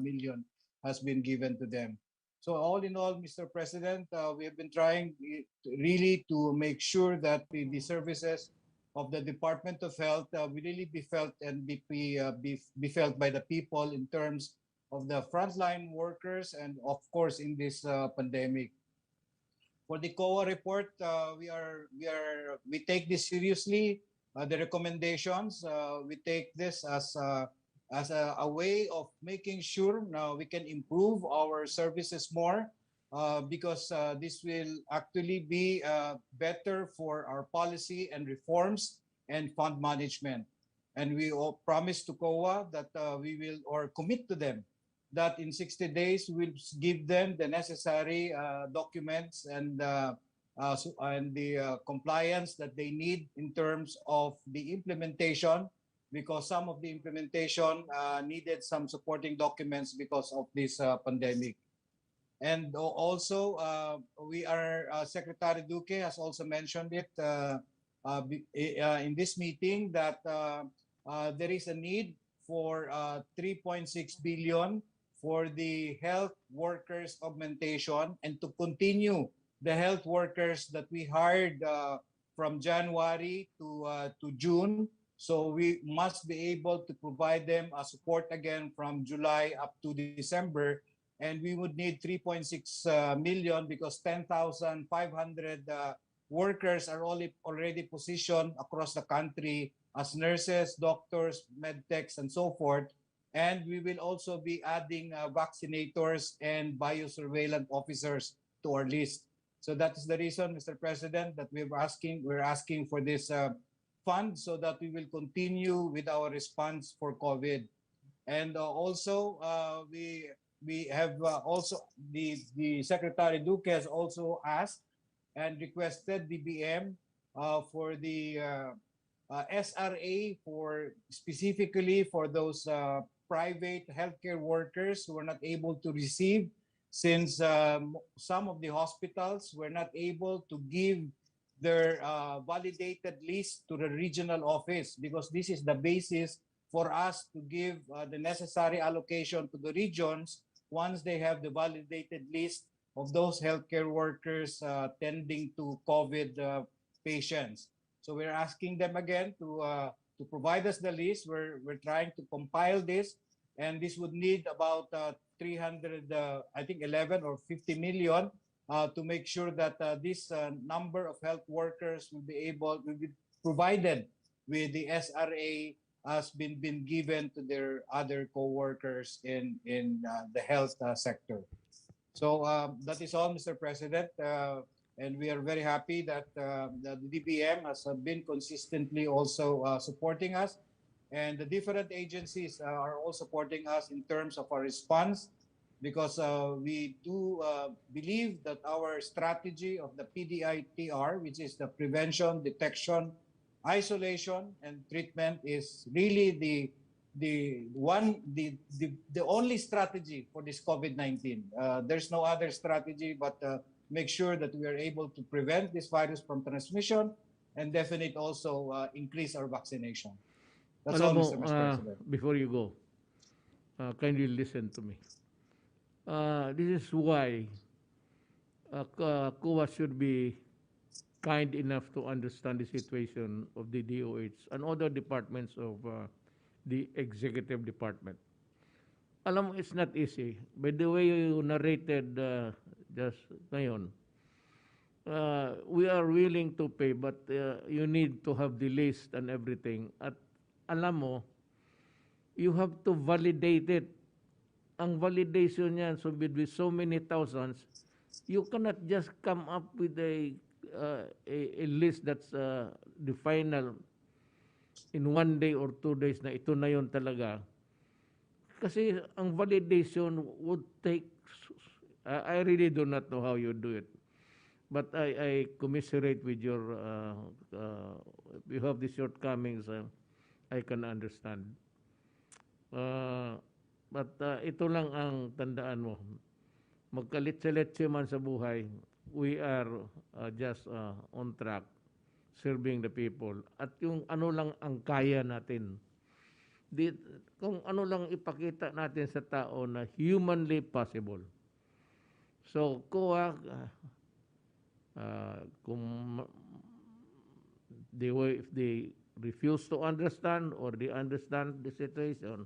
million has been given to them. So all in all, Mr. President, we have been trying really to make sure that the services of the Department of Health will really be felt and be felt by the people in terms of the frontline workers and of course in this pandemic. For the COA report, we take this seriously. The recommendations, we take this as a way of making sure now we can improve our services more, because this will actually be better for our policy and reforms and fund management. And we all promise to COA that we will, or commit to them, that in 60 days we'll give them the necessary documents and the compliance that they need in terms of the implementation, because some of the implementation needed some supporting documents because of this pandemic. And also, we are, Secretary Duque has also mentioned it in this meeting that there is a need for 3.6 billion for the health workers augmentation and to continue the health workers that we hired from January to June. So we must be able to provide them a support again from July up to December, and we would need 3.6 million because 10,500 workers are already positioned across the country as nurses, doctors, medtechs, and so forth. And we will also be adding vaccinators and biosurveillance officers to our list. So that is the reason, Mr. President, that we're asking for this fund so that we will continue with our response for COVID. And also, we have also the Secretary Duque has also asked and requested DBM for the SRA for specifically for those private healthcare workers who are not able to receive, since some of the hospitals were not able to give their validated list to the regional office, because this is the basis for us to give the necessary allocation to the regions once they have the validated list of those healthcare workers tending to COVID patients. So we're asking them again to provide us the list. We're trying to compile this, and this would need about 300, I think 11 or 50 million to make sure that this number of health workers will be provided with the SRA has been given to their other co-workers in the health sector. So that is all, Mr. President. And we are very happy that the DBM has been consistently also supporting us. And the different agencies are all supporting us in terms of our response, because we do believe that our strategy of the PDITR, which is the prevention, detection, isolation, and treatment, is really the only strategy for this COVID-19. There's no other strategy but make sure that we are able to prevent this virus from transmission, and definitely also increase our vaccination. That's all, Alam mo, Mr. President. before you go, kindly listen to me. This is why COA should be kind enough to understand the situation of the DOH and other departments of the executive department. Alam mo, it's not easy. By the way you narrated just ngayon, we are willing to pay, but you need to have the list and everything. At alam mo, you have to validate it. Ang validation niyan, so with so many thousands, you cannot just come up with a list that's the final in 1 day or 2 days na ito na yon talaga. Kasi ang validation would take, I really do not know how you do it. But I commiserate with your, you have the shortcomings, I can understand. But ito lang ang tandaan mo. Magkalit-letse man sa buhay, we are just on track, serving the people. At yung ano lang ang kaya natin. Kung ano lang ipakita natin sa tao na humanly possible. So, COA, kung if they refuse to understand or they understand the situation,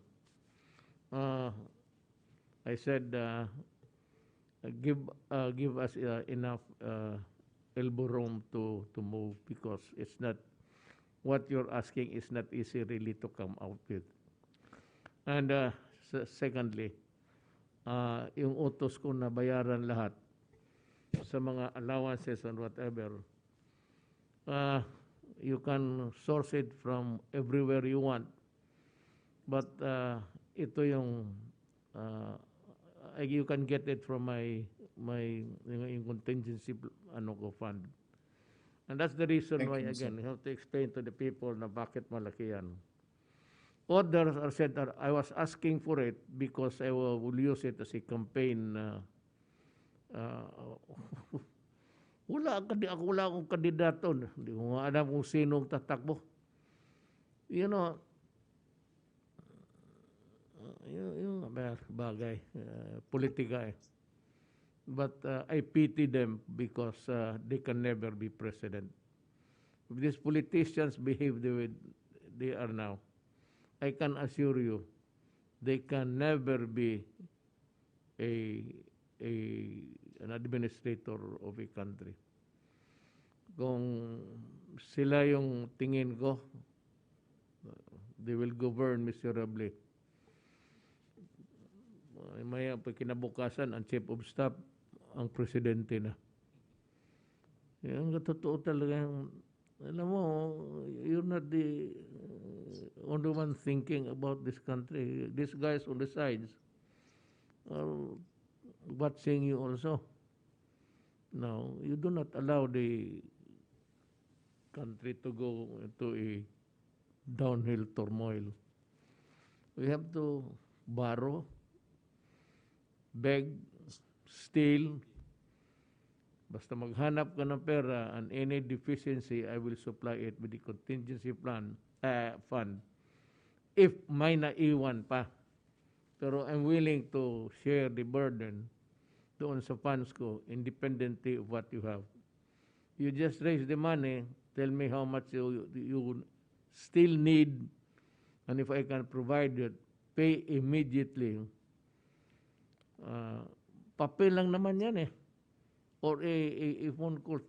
I said, give us enough elbow room to move, because it's not, what you're asking is not easy really to come out with. And secondly, yung utos ko na bayaran lahat sa mga allowances and whatever, you can source it from everywhere you want. But ito yung you can get it from my yung contingency fund. And that's the reason why, again, you have to explain to the people na bakit malaki yan. Others are said that I was asking for it because I will use it as a campaign Ah, wala akong kandidato. Hindi ko nga alam kung sinong tatakbo. You know, yung bagay, politika eh. But I pity them because they can never be president. If these politicians behave the way they are now, I can assure you, they can never be a an administrator of a country. Kung sila yung tingin ko, they will govern miserably. May kinabukasan, ang chief of staff, ang presidente na. Yan, totoo talaga. Alam mo, you're not the only one thinking about this country. These guys on the sides are watching you also. Now, you do not allow the country to go into a downhill turmoil. We have to borrow, beg, steal. Basta maghanap ka ng pera and any deficiency, I will supply it with the contingency fund. If may naiwan pa. Pero I'm willing to share the burden doon sa funds ko, independently of what you have. You just raise the money, tell me how much you still need, and if I can provide it, pay immediately. Papel lang naman yan eh. Or a phone call,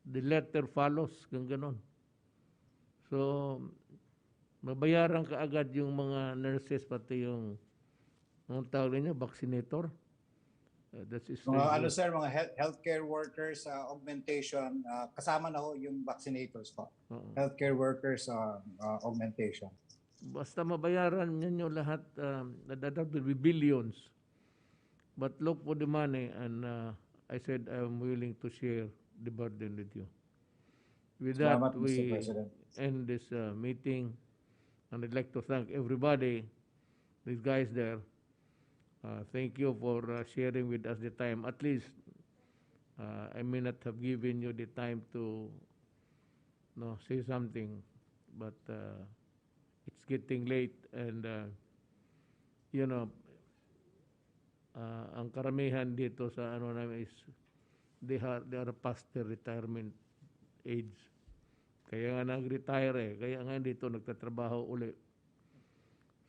the letter follows, kung ganon. So, mabayaran ka agad yung mga nurses, pati yung, ang tawag niya, vaccinator. That's Mga sir, mga healthcare workers augmentation, kasama na ho yung vaccinators po. Healthcare workers augmentation. Basta mabayaran ninyo lahat, that will be billions. But look for the money, and I said I'm willing to share the burden with you. With that, Salamat, Mr. we President. end this meeting, and I'd like to thank everybody, these guys there. Thank you for sharing with us the time. At least I may not have given you the time to say something, but it's getting late, and ang karamihan dito sa ano namin is they are past their retirement age. Kaya nga nag-retire eh. Kaya nga dito nagtatrabaho uli.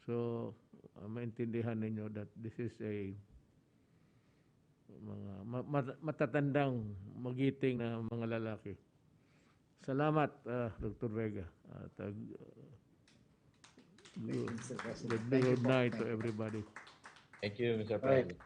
So, maintindihan ninyo that this is a mga matatandang magiting na mga lalaki. Salamat, Dr. Vega. At good night to everybody. Thank you, Mr. President.